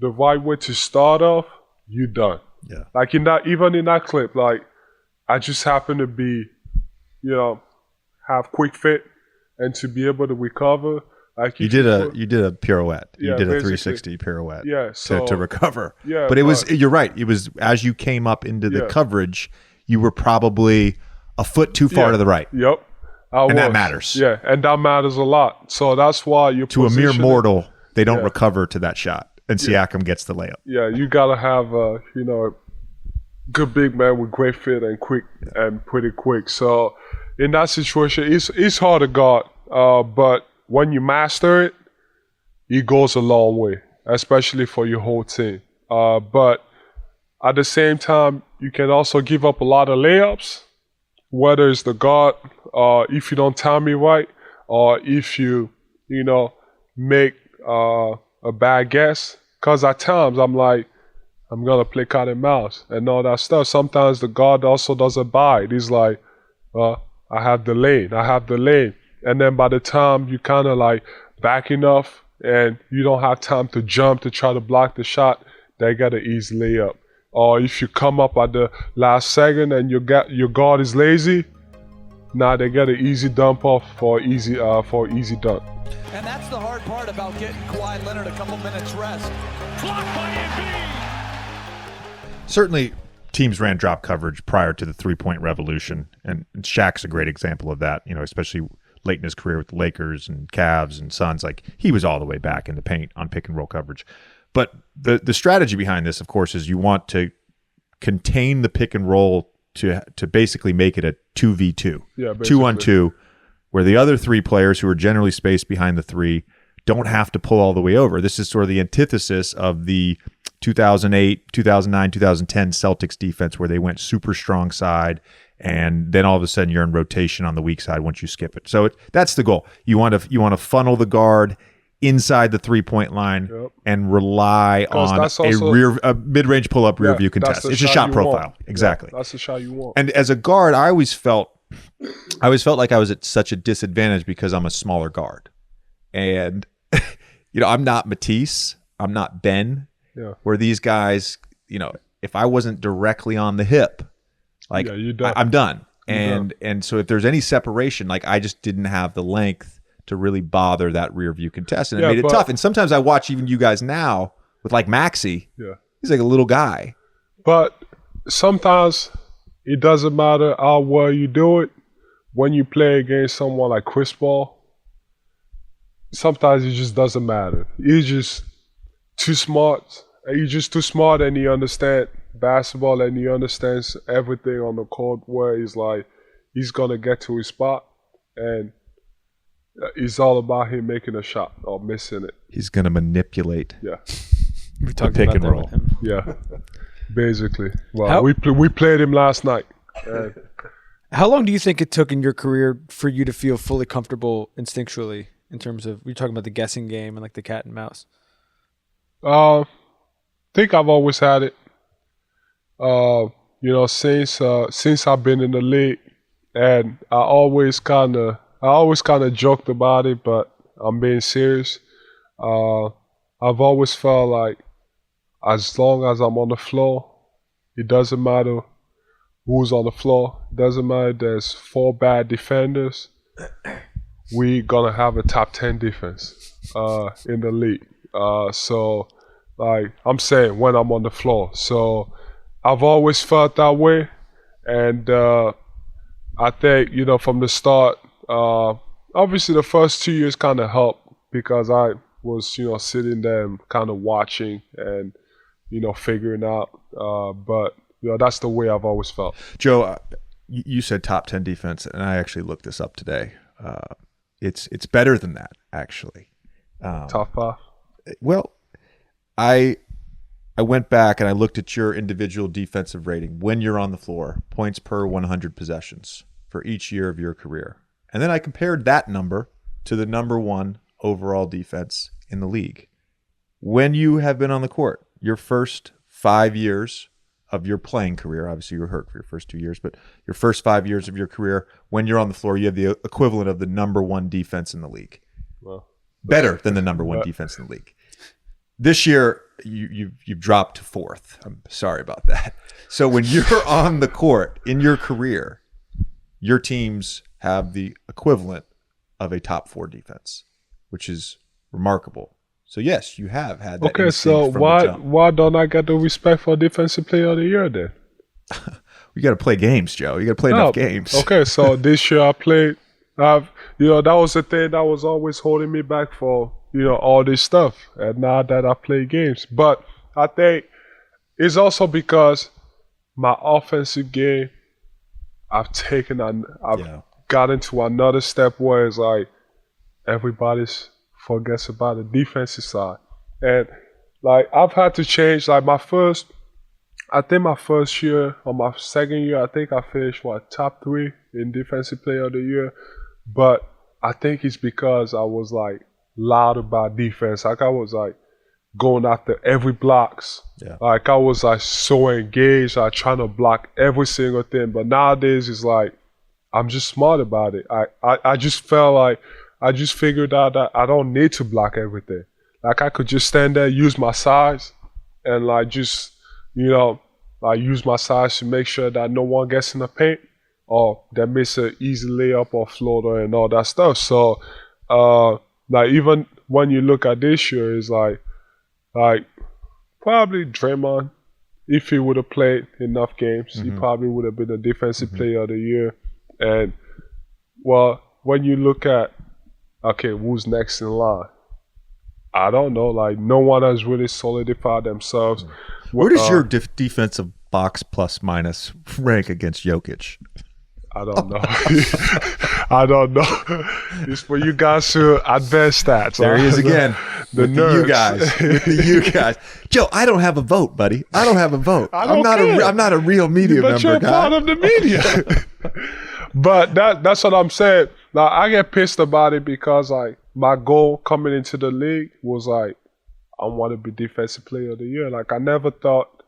the right way to start off, you're done. Yeah. Like even in that clip, like I just happen to be, have quick fit and to be able to recover. Like you did a pirouette. You did a basically. 360 pirouette. Yeah, so, to recover. Yeah, but you're right. It was as you came up into the coverage, you were probably a foot too far to the right. Yep. That matters. Yeah, and that matters a lot. So that's why you to a mere mortal, they don't recover to that shot, and Siakam gets the layup. Yeah, you gotta have a good big man with great fit and quick and pretty quick. So in that situation, it's hard to guard, but when you master it, it goes a long way, especially for your whole team. But at the same time, you can also give up a lot of layups, whether it's the guard, if you don't time me right, or if you make a bad guess. Because at times I'm like, I'm going to play cat and mouse and all that stuff. Sometimes the guard also doesn't buy it. He's like, I have the lane. And then by the time you kind of like back enough and you don't have time to jump to try to block the shot, they get an easy layup. Or if you come up at the last second and your guard is lazy, they get an easy dump off for easy dunk. And that's the hard part about getting Kawhi Leonard a couple minutes rest. Blocked by Embiid. Certainly, teams ran drop coverage prior to the three-point revolution, and Shaq's a great example of that. Especially late in his career with the Lakers and Cavs and Suns, like he was all the way back in the paint on pick and roll coverage. But the strategy behind this, of course, is you want to contain the pick and roll to basically make it a 2v2, 2-on-2, where the other three players who are generally spaced behind the three don't have to pull all the way over. This is sort of the antithesis of the 2008, 2009, 2010 Celtics defense, where they went super strong side, and then all of a sudden you're in rotation on the weak side once you skip it. So that's the goal. You want to funnel the guard inside the 3-point line and rely on a mid-range pull-up rear view contest. It's a shot profile. Exactly. Yeah, that's the shot you want. And as a guard, I always felt like I was at such a disadvantage because I'm a smaller guard. And I'm not Matisse, I'm not Ben, where these guys, if I wasn't directly on the hip, like I'm done. And so if there's any separation, like I just didn't have the length to really bother that rear view contest, and it made it tough. And sometimes I watch even you guys now with like Maxey. Yeah, he's like a little guy. But sometimes it doesn't matter how well you do it. When you play against someone like Chris Paul, sometimes it just doesn't matter. You're just too smart. You're just too smart, and he understands basketball, and he understands everything on the court, where he's like, he's gonna get to his spot, and it's all about him making a shot or missing it. He's going to manipulate. Yeah. We talked pick about and that roll. with him. Yeah. Basically. Well, we played him last night. How long do you think it took in your career for you to feel fully comfortable instinctually in terms of, we're talking about the guessing game and like the cat and mouse? I think I've always had it. Since I've been in the league, and I always kind of joked about it, but I'm being serious. I've always felt like as long as I'm on the floor, it doesn't matter who's on the floor. It doesn't matter if there's 4 bad defenders. We're going to have a top 10 defense in the league. So, like I'm saying, when I'm on the floor. So I've always felt that way. And I think, you know, from the start, obviously the first 2 years kind of helped because I was, you know, sitting there and kind of watching and, you know, figuring out. But, you know, that's the way I've always felt. Joe, you said top 10 defense, and I actually looked this up today. It's better than that, actually. Top 5? Well, I went back and I looked at your individual defensive rating when you're on the floor, points per 100 possessions for each year of your career. And then I compared that number to the number 1 overall defense in the league. When you have been on the court, your first 5 years of your playing career, obviously you were hurt for your first 2 years, but your first 5 years of your career, when you're on the floor, you have the equivalent of the number 1 defense in the league. Well, better than the number 1 defense in the league. This year, you've dropped to 4th. I'm sorry about that. So when you're on the court in your career, your teams have the equivalent of a top 4 defense, which is remarkable. So yes, you have had that. Okay, so why don't I get the respect for Defensive Player of the Year then? You got to play games, Joe. You got to play enough games. Okay, so this year I played. You know, that was the thing that was always holding me back for, you know, all this stuff. And now that I play games, but I think it's also because my offensive game, I've gotten to another step where it's like everybody's forgets about the defensive side. And like I've had to change like my first year or my second year, I think I finished top 3 in Defensive Player of the Year. But I think it's because I was like loud about defense. Like I was like going after every blocks. Yeah. Like I was like so engaged, like trying to block every single thing. But nowadays it's like I'm just smart about it. I just felt like I just figured out that I don't need to block everything. Like I could just stand there, use my size, and like just, you know, like use my size to make sure that no one gets in the paint or that miss an easy layup or floater and all that stuff. So, like even when you look at this year, it's like probably Draymond, if he would have played enough games, he probably would have been the Defensive Player of the Year. And well, when you look at okay, who's next in line? I don't know. Like no one has really solidified themselves. Where does your defensive box plus minus rank against Jokic? I don't know. I don't know. It's for you guys who advanced stats. There he is again. The with nerds. you guys. With the you guys. Joe, I don't have a vote, buddy. I don't have a vote. I'm not a real media member, but you're guy. part of the media. But that's what I'm saying. Now I get pissed about it because like my goal coming into the league was like I want to be Defensive Player of the Year. Like I never thought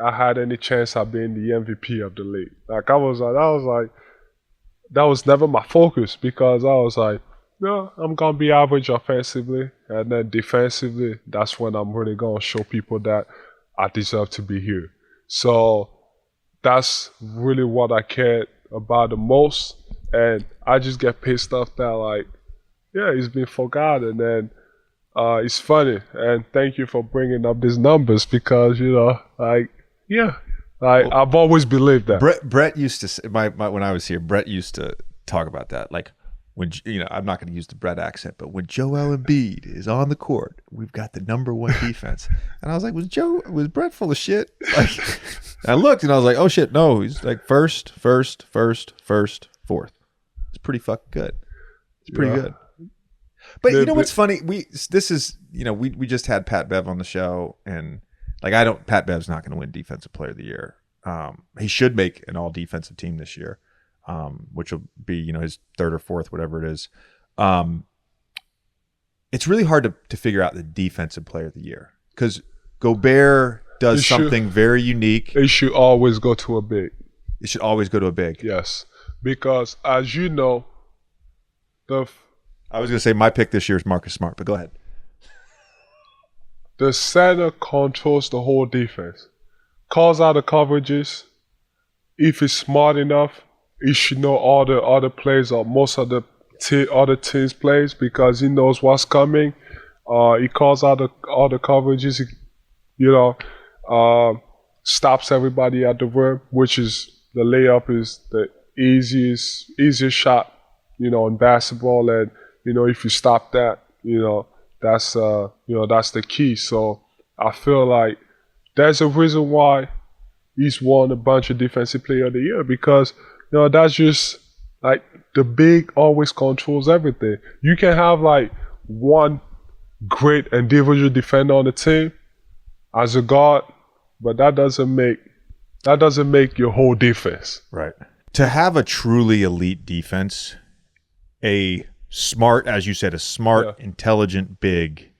I had any chance of being the MVP of the league. Like that was never my focus because I was like, no, I'm gonna be average offensively, and then defensively, that's when I'm really gonna show people that I deserve to be here. So that's really what I cared about the most, and I just get pissed off that like, yeah, it's been forgotten, and it's funny. And thank you for bringing up these numbers because you know, like, yeah, like I've always believed that. Brett used to say, when I was here, Brett used to talk about that, like. When, you know, I'm not going to use the Brett accent, but when Joel Embiid is on the court, we've got the number 1 defense. And I was like, was Brett full of shit? Like, I looked and I was like, oh shit, no, he's like first, 4th. It's pretty fucking good. It's pretty good. But you know what's funny? We just had Pat Bev on the show, and like Pat Bev's not going to win Defensive Player of the Year. He should make an all defensive team this year. Which will be, you know, his 3rd or 4th, whatever it is. It's really hard to figure out the Defensive Player of the Year because Gobert does something very unique. It should always go to a big. It should always go to a big. Yes, because as you know, I was going to say my pick this year is Marcus Smart, but go ahead. The center controls the whole defense. Calls out the coverages. If he's smart enough, he should know all the other plays or most of the other teams' plays because he knows what's coming. He calls out all the coverages. He, stops everybody at the rim, which is the layup is the easiest shot, in basketball. And if you stop that, that's the key. So I feel like there's a reason why he's won a bunch of Defensive Player of the Year because that's just like the big always controls everything. You can have like one great individual defender on the team as a guard, but that doesn't make your whole defense. Right. To have a truly elite defense, a smart, as you said, intelligent big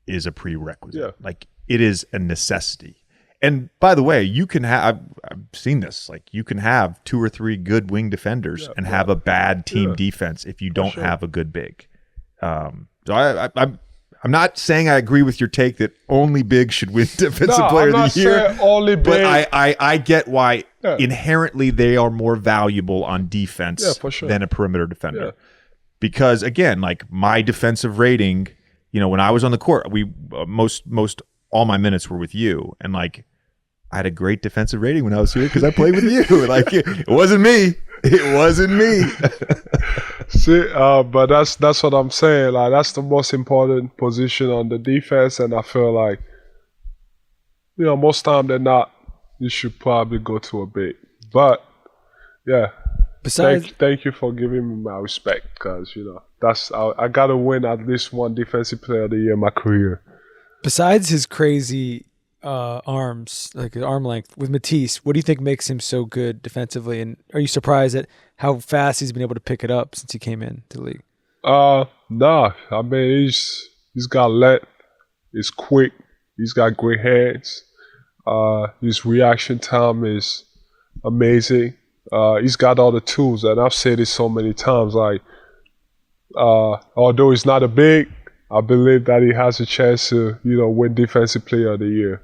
is a prerequisite. Yeah. Like it is a necessity. And by the way, you can have, I've seen this, like you can have 2 or 3 good wing defenders and have a bad team defense if you don't have a good big. So I'm not saying I agree with your take that only big should win Defensive Player of the Year. Saying only big. But I get why inherently they are more valuable on defense than a perimeter defender. Yeah. Because again, like my defensive rating, when I was on the court, we most all my minutes were with you, and like I had a great defensive rating when I was here because I played with you. Like it wasn't me. It wasn't me. See, but that's what I'm saying. Like that's the most important position on the defense, and I feel like most time than not, you should probably go to a big. But yeah, Besides, thank you for giving me my respect because that's I gotta win at least one Defensive Player of the Year in my career. besides his crazy arms, like his arm length with Matisse, what do you think makes him so good defensively? And are you surprised at how fast he's been able to pick it up since he came into the league? Nah. I mean, he's got length. He's quick. He's got great hands. His reaction time is amazing. He's got all the tools, and I've said it so many times. Like, although he's not a big, I believe that he has a chance to, win Defensive Player of the Year.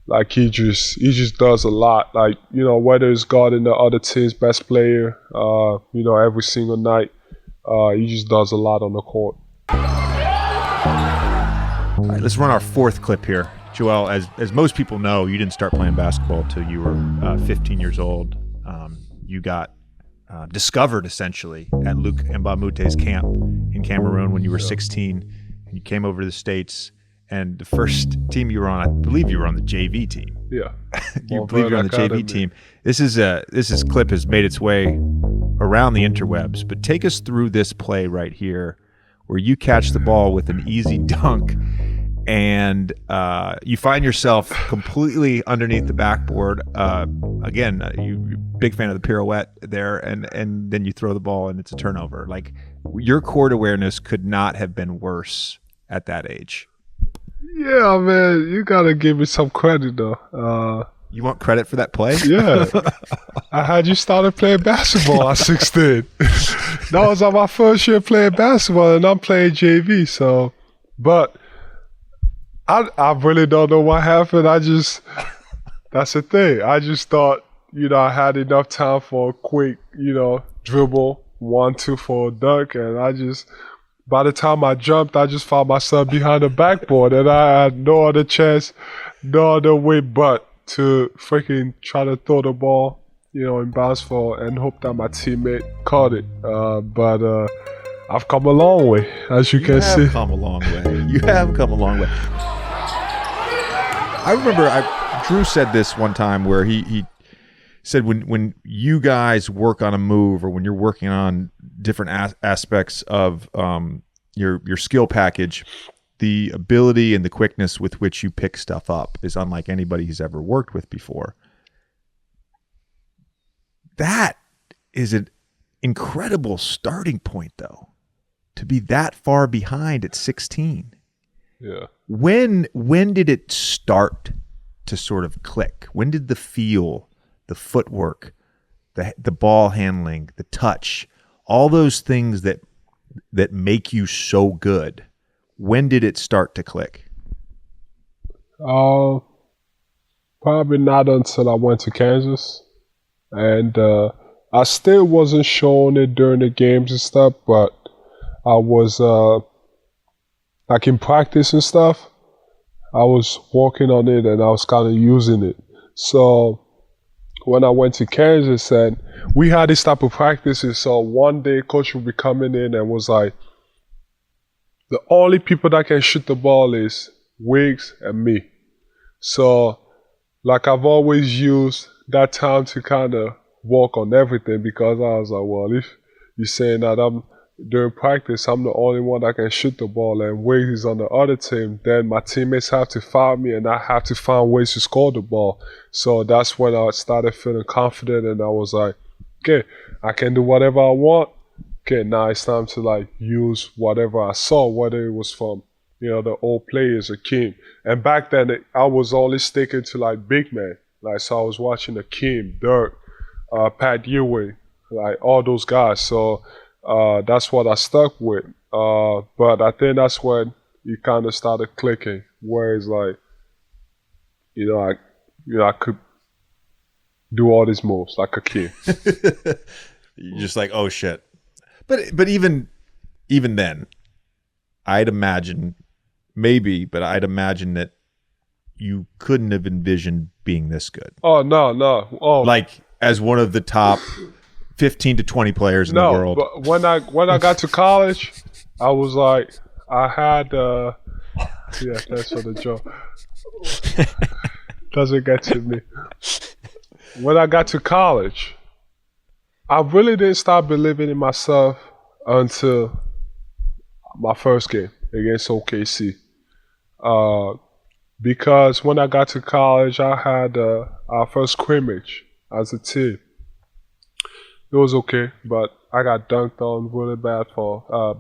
Like he just does a lot. Like, whether it's guarding the other team's best player, every single night, he just does a lot on the court. All right, let's run our 4th clip here. Joel, as most people know, you didn't start playing basketball until you were 15 years old. You got discovered essentially at Luke Mbamute's camp in Cameroon when you were 16. And you came over to the States, and the first team you were on, I believe you were on the JV team. Yeah. You believe you're on the JV team. This clip has made its way around the interwebs, but take us through this play right here where you catch the ball with an easy dunk and you find yourself completely underneath the backboard. Again, you big fan of the pirouette there, and then you throw the ball and it's a turnover. Like your court awareness could not have been worse at that age. Yeah, man, you gotta give me some credit though. You want credit for that play? Yeah. I had you started playing basketball at 16. That was on my first year playing basketball, and I'm playing JV. So, but I really don't know what happened. That's the thing. I just thought, I had enough time for a quick, dribble, 1-2 for a dunk, and by the time I jumped, I just found myself behind the backboard, and I had no other chance, no other way but to freaking try to throw the ball, in bounce for and hope that my teammate caught it. But I've come a long way, as you can see. You have come a long way. You have come a long way. I remember Drew said this one time where he said when you guys work on a move or when you're working on different aspects of your skill package, the ability and the quickness with which you pick stuff up is unlike anybody he's ever worked with before. That is an incredible starting point, though, to be that far behind at 16. Yeah. When did it start to sort of click? When did the feel, the footwork, the ball handling, the touch, all those things that that make you so good? When did it start to click? Probably not until I went to Kansas. And I still wasn't showing it during the games and stuff, but I was like in practice and stuff, I was working on it and I was kind of using it. So when I went to Kansas and we had this type of practices, so one day coach would be coming in and was like, the only people that can shoot the ball is Wiggs and me. So like I've always used that time to kind of work on everything, because I was like, well, if you're saying that during practice I'm the only one that can shoot the ball and Wiggs is on the other team, then my teammates have to foul me and I have to find ways to score the ball. So that's when I started feeling confident and I was like, okay, I can do whatever I want. Okay, now it's time to like use whatever I saw, whether it was from, you know, the old players, Akeem. And back then I was always sticking to like big men. Like, so I was watching Akeem, Dirk, Pat Ewing, like all those guys. So that's what I stuck with. But I think that's when it kind of started clicking, where it's like, I could do all these moves like Akeem. You're just like, oh shit. But even then, I'd imagine that you couldn't have envisioned being this good. Oh no. Oh, like as one of the top 15 to 20 players in the world. But when I got to college, I was like, I had yeah, that's for the joke. Doesn't get to me. When I got to college, I really didn't start believing in myself until my first game against OKC. Because when I got to college, I had our first scrimmage as a team. It was okay, but I got dunked on really bad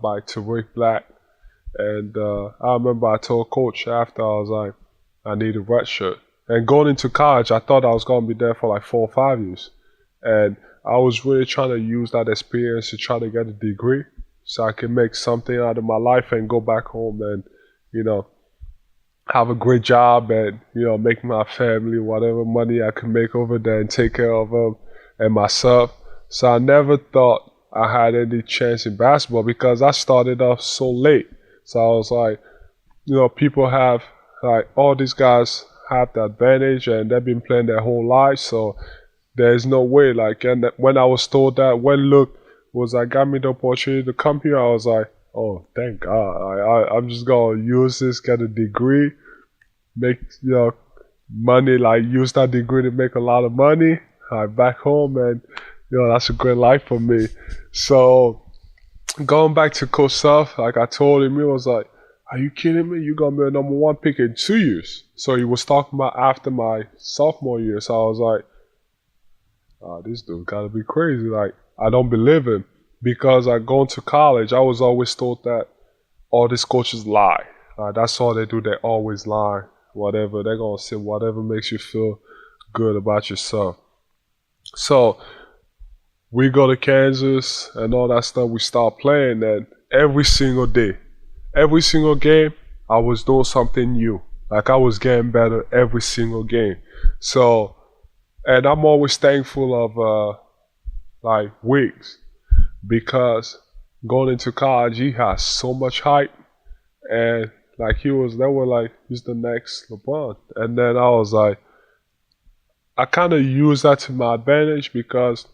by Tariq Black. And I remember I told coach after, I was like, I need a red shirt. And going into college, I thought I was going to be there for like 4 or 5 years. And I was really trying to use that experience to try to get a degree so I can make something out of my life and go back home and, have a great job and, make my family whatever money I could make over there and take care of them and myself. So I never thought I had any chance in basketball because I started off so late. So I was like, people have, like, all these guys have the advantage and they've been playing their whole life. So there's no way. Like, and when I was told that, when Luke got me the opportunity to come here, I was like, oh, thank God. I'm just going to use this, get a degree, make, money, like use that degree to make a lot of money, back home, and, that's a great life for me. So going back to Coach South, like I told him, he was like, are you kidding me? You're going to be a number 1 pick in 2 years. So he was talking about after my sophomore year. So I was like, oh, this dude got to be crazy. Like, I don't believe him. Because I going to college, I was always told that all these coaches lie. That's all they do. They always lie. Whatever. They're going to say whatever makes you feel good about yourself. So we go to Kansas and all that stuff. We start playing, and every single day, every single game, I was doing something new. Like, I was getting better every single game. So, and I'm always thankful of like Wiggs, because going into college, he has so much hype, and like they were like, he's the next LeBron. And then I was like, I kind of used that to my advantage because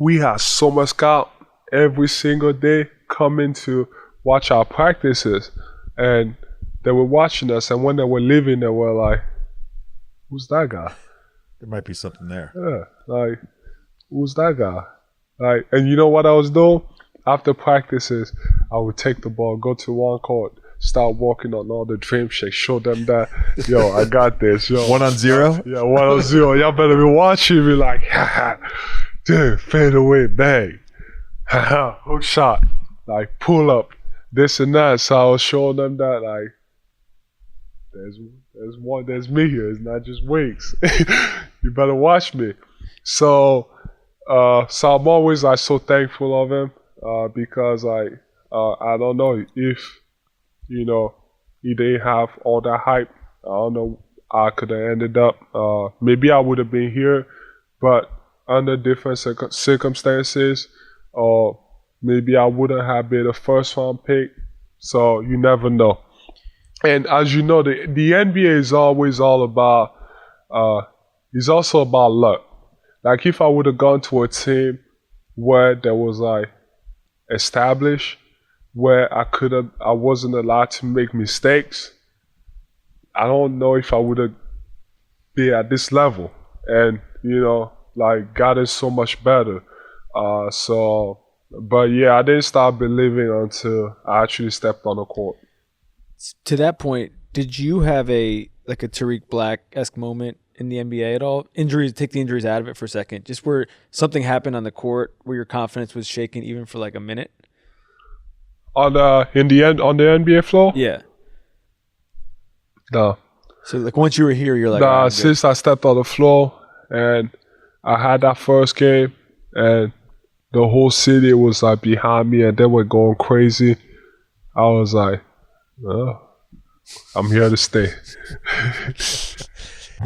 we had so much scout every single day coming to watch our practices, and they were watching us, and when they were leaving, they were like, who's that guy? There might be something there. Yeah, like, who's that guy? Like, and you know what I was doing? After practices, I would take the ball, go to one court, start walking on all the dream shakes, show them that, yo, I got this. Yo, 1-on-0? Yeah, 1-on-0. Y'all better be watching me like, dude, fade away, bang. Hook shot, like pull up, this and that. So I was showing them that, like, there's me here. It's not just Wiggs. You better watch me. So I'm always like so thankful of him because I don't know if, he didn't have all that hype. I don't know. I could have ended up. Maybe I would have been here, but under different circumstances, or maybe I wouldn't have been a first round pick. So you never know. And as you know, the NBA is always all about. It's also about luck. Like if I would have gone to a team where there was like established, where I wasn't allowed to make mistakes, I don't know if I would have been at this level and, gotten so much better. But yeah, I didn't start believing until I actually stepped on the court. To that point, did you have a Tariq Black-esque moment in the NBA at all? Injuries, take the injuries out of it for a second. Just where something happened on the court where your confidence was shaken even for like a minute? On the NBA floor? Yeah. No. So like once you were here, you're like, nah. Since I stepped on the floor and I had that first game, and the whole city was like behind me, and they were going crazy. I was like, oh, I'm here to stay.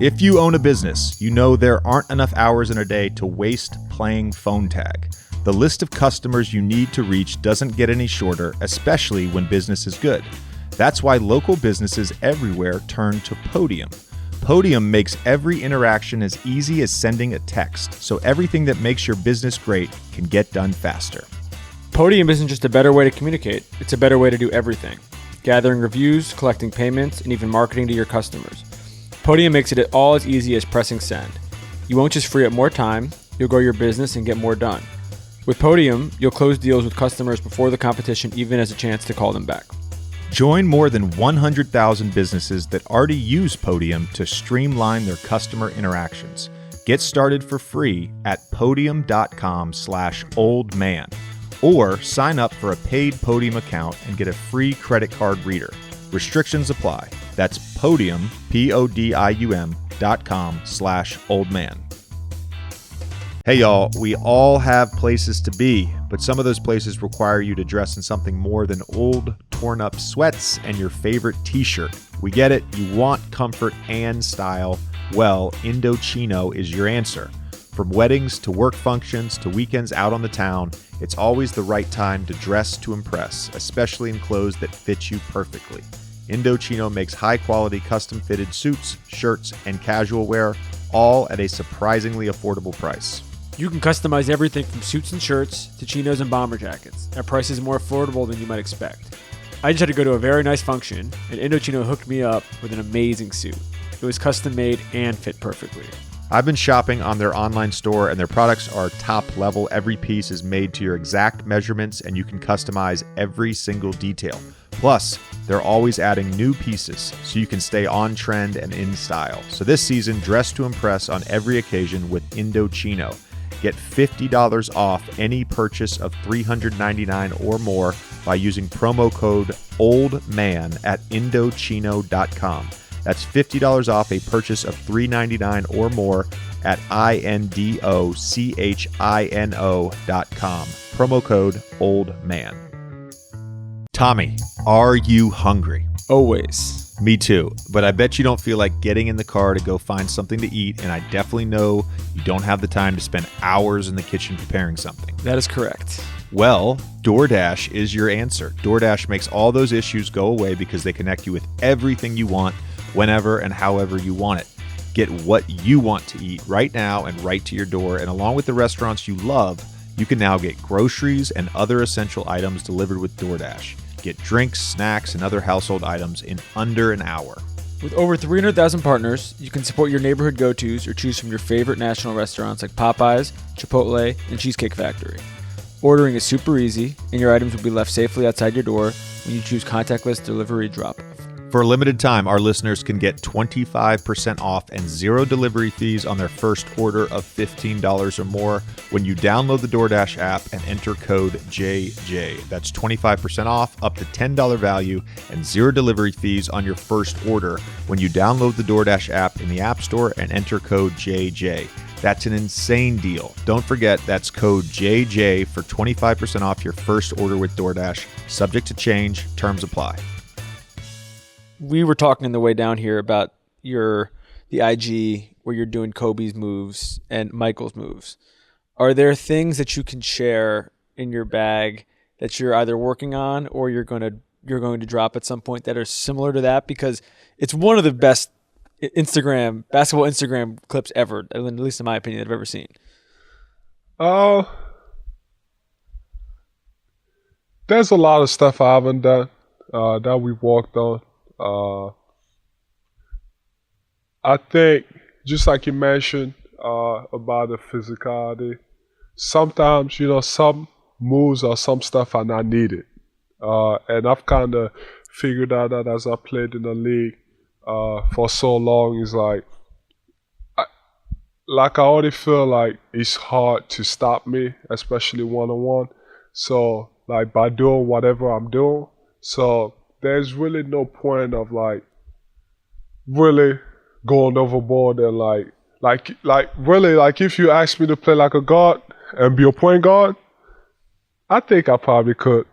If you own a business, you know there aren't enough hours in a day to waste playing phone tag. The list of customers you need to reach doesn't get any shorter, especially when business is good. That's why local businesses everywhere turn to Podium. Podium makes every interaction as easy as sending a text, so everything that makes your business great can get done faster. Podium isn't just a better way to communicate, it's a better way to do everything. Gathering reviews, collecting payments, and even marketing to your customers. Podium makes it all as easy as pressing send. You won't just free up more time, you'll grow your business and get more done. With Podium, you'll close deals with customers before the competition even has a chance to call them back. Join more than 100,000 businesses that already use Podium to streamline their customer interactions. Get started for free at podium.com/oldman, or sign up for a paid Podium account and get a free credit card reader. Restrictions apply. That's Podium, PODIUM.com/oldman. Hey y'all, we all have places to be, but some of those places require you to dress in something more than old, torn up sweats and your favorite t-shirt. We get it, you want comfort and style. Well, Indochino is your answer. From weddings to work functions to weekends out on the town, it's always the right time to dress to impress, especially in clothes that fit you perfectly. Indochino makes high-quality custom-fitted suits, shirts, and casual wear, all at a surprisingly affordable price. You can customize everything from suits and shirts to chinos and bomber jackets at prices more affordable than you might expect. I just had to go to a very nice function, and Indochino hooked me up with an amazing suit. It was custom made and fit perfectly. I've been shopping on their online store, and their products are top level. Every piece is made to your exact measurements, and you can customize every single detail. Plus, they're always adding new pieces, so you can stay on trend and in style. So this season, dress to impress on every occasion with Indochino. Get $50 off any purchase of $399 or more by using promo code OLDMAN at Indochino.com. That's $50 off a purchase of $399 or more at INDOCHINO.com. Promo code OLDMAN. Tommy, are you hungry? Always. Me too, but I bet you don't feel like getting in the car to go find something to eat, and I definitely know you don't have the time to spend hours in the kitchen preparing something. That is correct. Well, DoorDash is your answer. DoorDash makes all those issues go away because they connect you with everything you want, whenever and however you want it. Get what you want to eat right now and right to your door, and along with the restaurants you love, you can now get groceries and other essential items delivered with DoorDash. Get drinks, snacks, and other household items in under an hour. With over 300,000 partners, you can support your neighborhood go-tos or choose from your favorite national restaurants like Popeyes, Chipotle, and Cheesecake Factory. Ordering is super easy, and your items will be left safely outside your door when you choose contactless delivery drop-off. For a limited time, our listeners can get 25% off and zero delivery fees on their first order of $15 or more when you download the DoorDash app and enter code JJ. That's 25% off, up to $10 value, and zero delivery fees on your first order when you download the DoorDash app in the App Store and enter code JJ. That's an insane deal. Don't forget, that's code JJ for 25% off your first order with DoorDash. Subject to change. Terms apply. We were talking on the way down here about the IG where you're doing Kobe's moves and Michael's moves. Are there things that you can share in your bag that you're either working on or you're going to drop at some point that are similar to that? Because it's one of the best basketball Instagram clips ever, at least in my opinion, that I've ever seen. There's a lot of stuff I haven't done that we worked on. I think, just like you mentioned about the physicality, sometimes, some moves or some stuff are not needed. And I've kind of figured out that as I played in the league for so long, is like I already feel like it's hard to stop me, especially one-on-one. So, like, by doing whatever I'm doing, so there's really no point of like really going overboard and like if you ask me to play like a guard and be a point guard, I think I probably could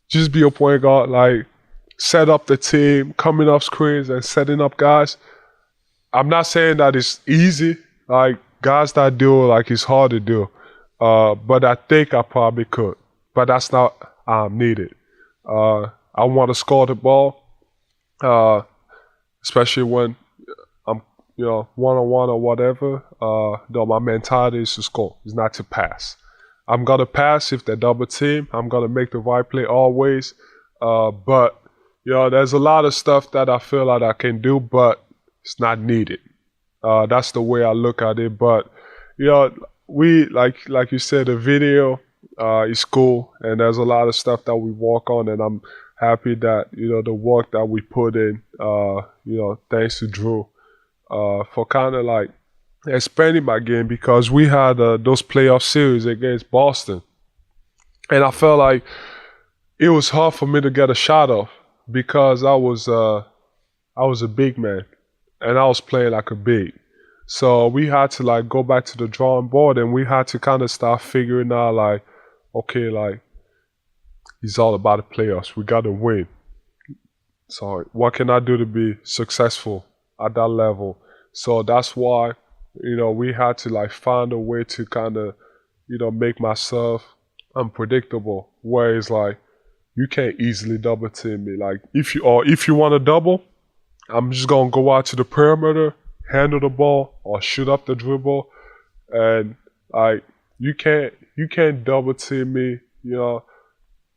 just be a point guard, like set up the team, coming off screens and setting up guys. I'm not saying that it's easy, like guys that do like it's hard to do, but I think I probably could, but that's not needed. I want to score the ball, especially when I'm, one-on-one or whatever. My mentality is to score, it's not to pass. I'm going to pass if they double team. I'm going to make the right play always. But, there's a lot of stuff that I feel like I can do, but it's not needed. That's the way I look at it. But, we, like you said, the video is cool. And there's a lot of stuff that we work on. And I'm happy that, the work that we put in, thanks to Drew, for kind of like expanding my game, because we had those playoff series against Boston. And I felt like it was hard for me to get a shot off because I was a big man and I was playing like a big. So we had to like go back to the drawing board and we had to kind of start figuring out like, okay, like, it's all about the playoffs. We got to win. So what can I do to be successful at that level? So that's why, we had to like find a way to kind of, make myself unpredictable. Where it's like, you can't easily double team me. Like if you want to double, I'm just going to go out to the perimeter, handle the ball or shoot up the dribble. And like, you can't double team me,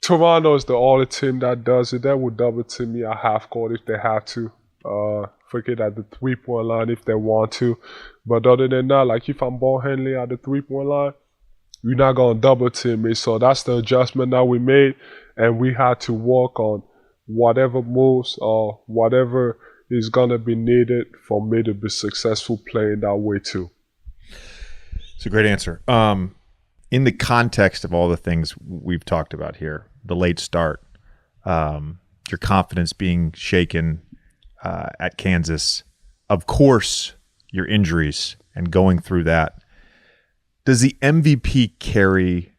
Toronto is the only team that does it. They would double team me at half court if they have to. Forget at the 3-point line if they want to. But other than that, like if I'm ball handling at the 3-point line, you're not going to double team me. So that's the adjustment that we made. And we had to work on whatever moves or whatever is going to be needed for me to be successful playing that way too. It's a great answer. In the context of all the things we've talked about here, the late start, your confidence being shaken at Kansas, of course, your injuries and going through that. Does the MVP carry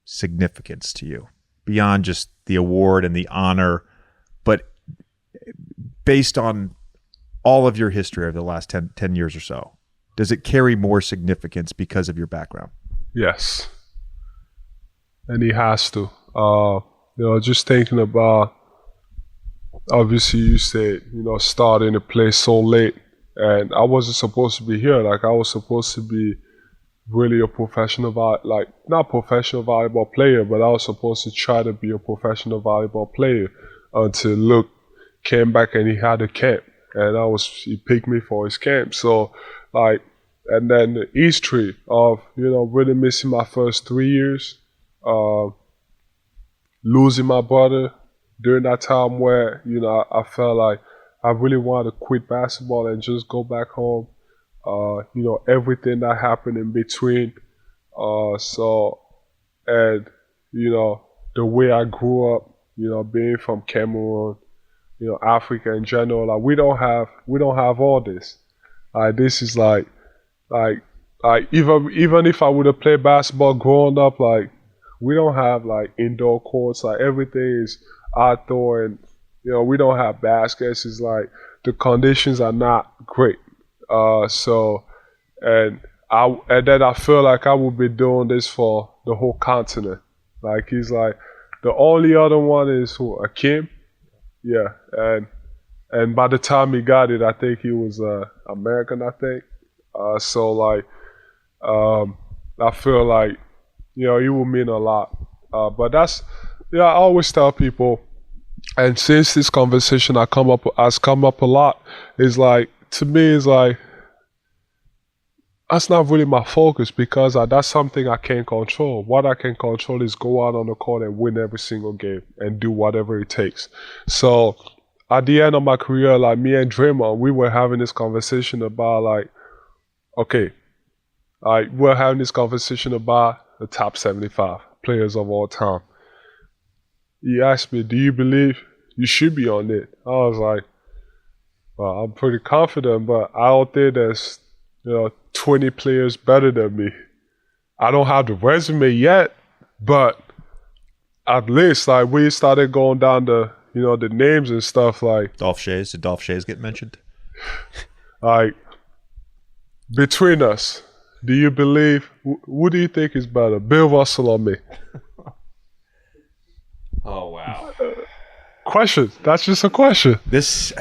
significance to you beyond just the award and the honor, but based on all of your history over the last 10 years or so? Does it carry more significance because of your background? Yes. And he has to. Just thinking about, obviously you said, starting to play so late. And I wasn't supposed to be here. Like, I was supposed to be really a professional, not professional volleyball player, but I was supposed to try to be a professional volleyball player until Luke came back and he had a camp. And he picked me for his camp. So, like, and then the history of, really missing my first 3 years, losing my brother during that time where, I felt like I really wanted to quit basketball and just go back home. Everything that happened in between. And the way I grew up, being from Cameroon, Africa in general, like we don't have all this. This is like like even if I would have played basketball growing up, like we don't have like indoor courts. Like everything is outdoor, and we don't have baskets. It's like the conditions are not great. So and then I feel like I would be doing this for the whole continent. Like he's like the only other one is Akeem. Yeah, and by the time he got it, I think he was American. I think so. Like I feel like it would mean a lot. But that's I always tell people, and since this conversation has come up a lot, is like to me is like. That's not really my focus because that's something I can't control. What I can control is go out on the court and win every single game and do whatever it takes. So at the end of my career, like me and Draymond, we were having this conversation about like, okay, we're having this conversation about the top 75 players of all time. He asked me, do you believe you should be on it? I was like, well, I'm pretty confident, but I don't think there's 20 players better than me. I don't have the resume yet, but at least like we started going down the the names and stuff like Dolph Schayes. Did Dolph Schayes get mentioned? Like between us, do you believe? Who do you think is better, Bill Russell or me? Oh wow! Question. That's just a question. This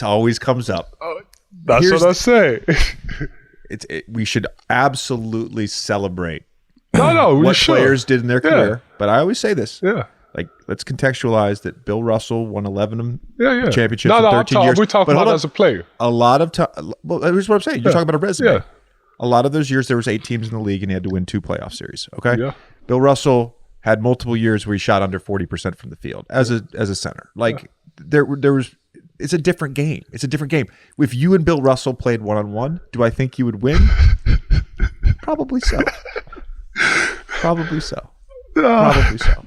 always comes up. That's what I say. We should absolutely celebrate we what should. players did in their career. But I always say this. Yeah. Like, let's contextualize that Bill Russell won 11 yeah. championships in 13 years. We're talking about as a player. A lot of time. Well, here's what I'm saying. You're talking about a resume. Yeah. A lot of those years, there was 8 teams in the league, and he had to win 2 playoff series. Okay. Yeah. Bill Russell had multiple years where he shot under 40% from the field as a center. Like there was. It's a different game. It's a different game. If you and Bill Russell played one-on-one, do I think you would win? Probably so. Probably so. Probably so.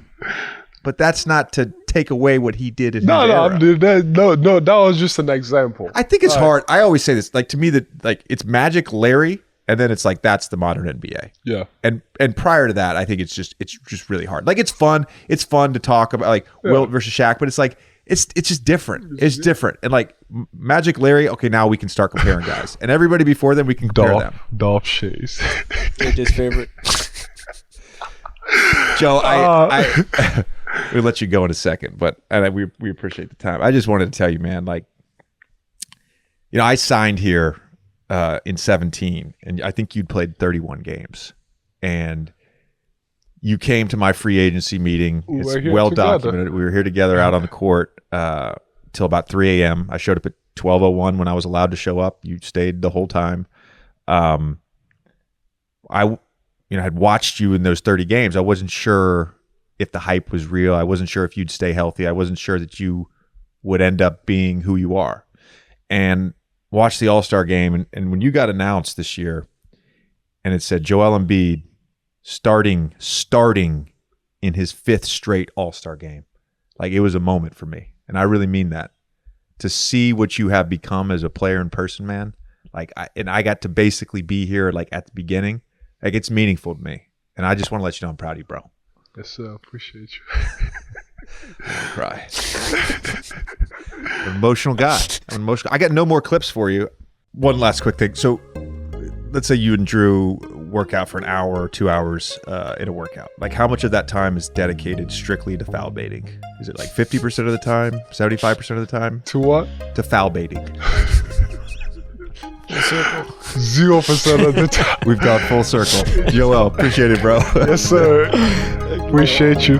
But that's not to take away what he did in his era. That was just an example. I think it's hard. I always say this. Like to me, that like it's Magic, Larry, and then it's like that's the modern NBA. Yeah. And prior to that, I think it's just really hard. Like it's fun. It's fun to talk about like Wilt versus Shaq, but it's like it's just different. It's different. And like Magic, Larry, okay, now we can start comparing guys. And everybody before them, we can compare them. Dolph Schayes. AJ's favorite. Joe, we'll let you go in a second, but we appreciate the time. I just wanted to tell you, man, like, I signed here in 17, and I think you'd played 31 games. And you came to my free agency meeting. It's well documented. We were here together out on the court till about 3 a.m. I showed up at 12:01 when I was allowed to show up. You stayed the whole time. I had watched you in those 30 games. I wasn't sure if the hype was real. I wasn't sure if you'd stay healthy. I wasn't sure that you would end up being who you are. And watched the All-Star game, and when you got announced this year, and it said Joel Embiid starting in his 5th straight All-Star game, like it was a moment for me, and I really mean that. To see what you have become as a player in person, man. Like, I got to basically be here like at the beginning. Like it's meaningful to me, and I just want to let you know I'm proud of you, bro. Yes, sir. I appreciate you. Cry. Emotional guy. I'm emotional. I got no more clips for you. One last quick thing. So let's say you and Drew work out for an hour or 2 hours in a workout. Like how much of that time is dedicated strictly to foul baiting? Is it like 50% of the time, 75% of the time? To what? To foul baiting. 0% of the time. We've gone full circle. Joel, appreciate it, bro. Yes, sir. Appreciate you.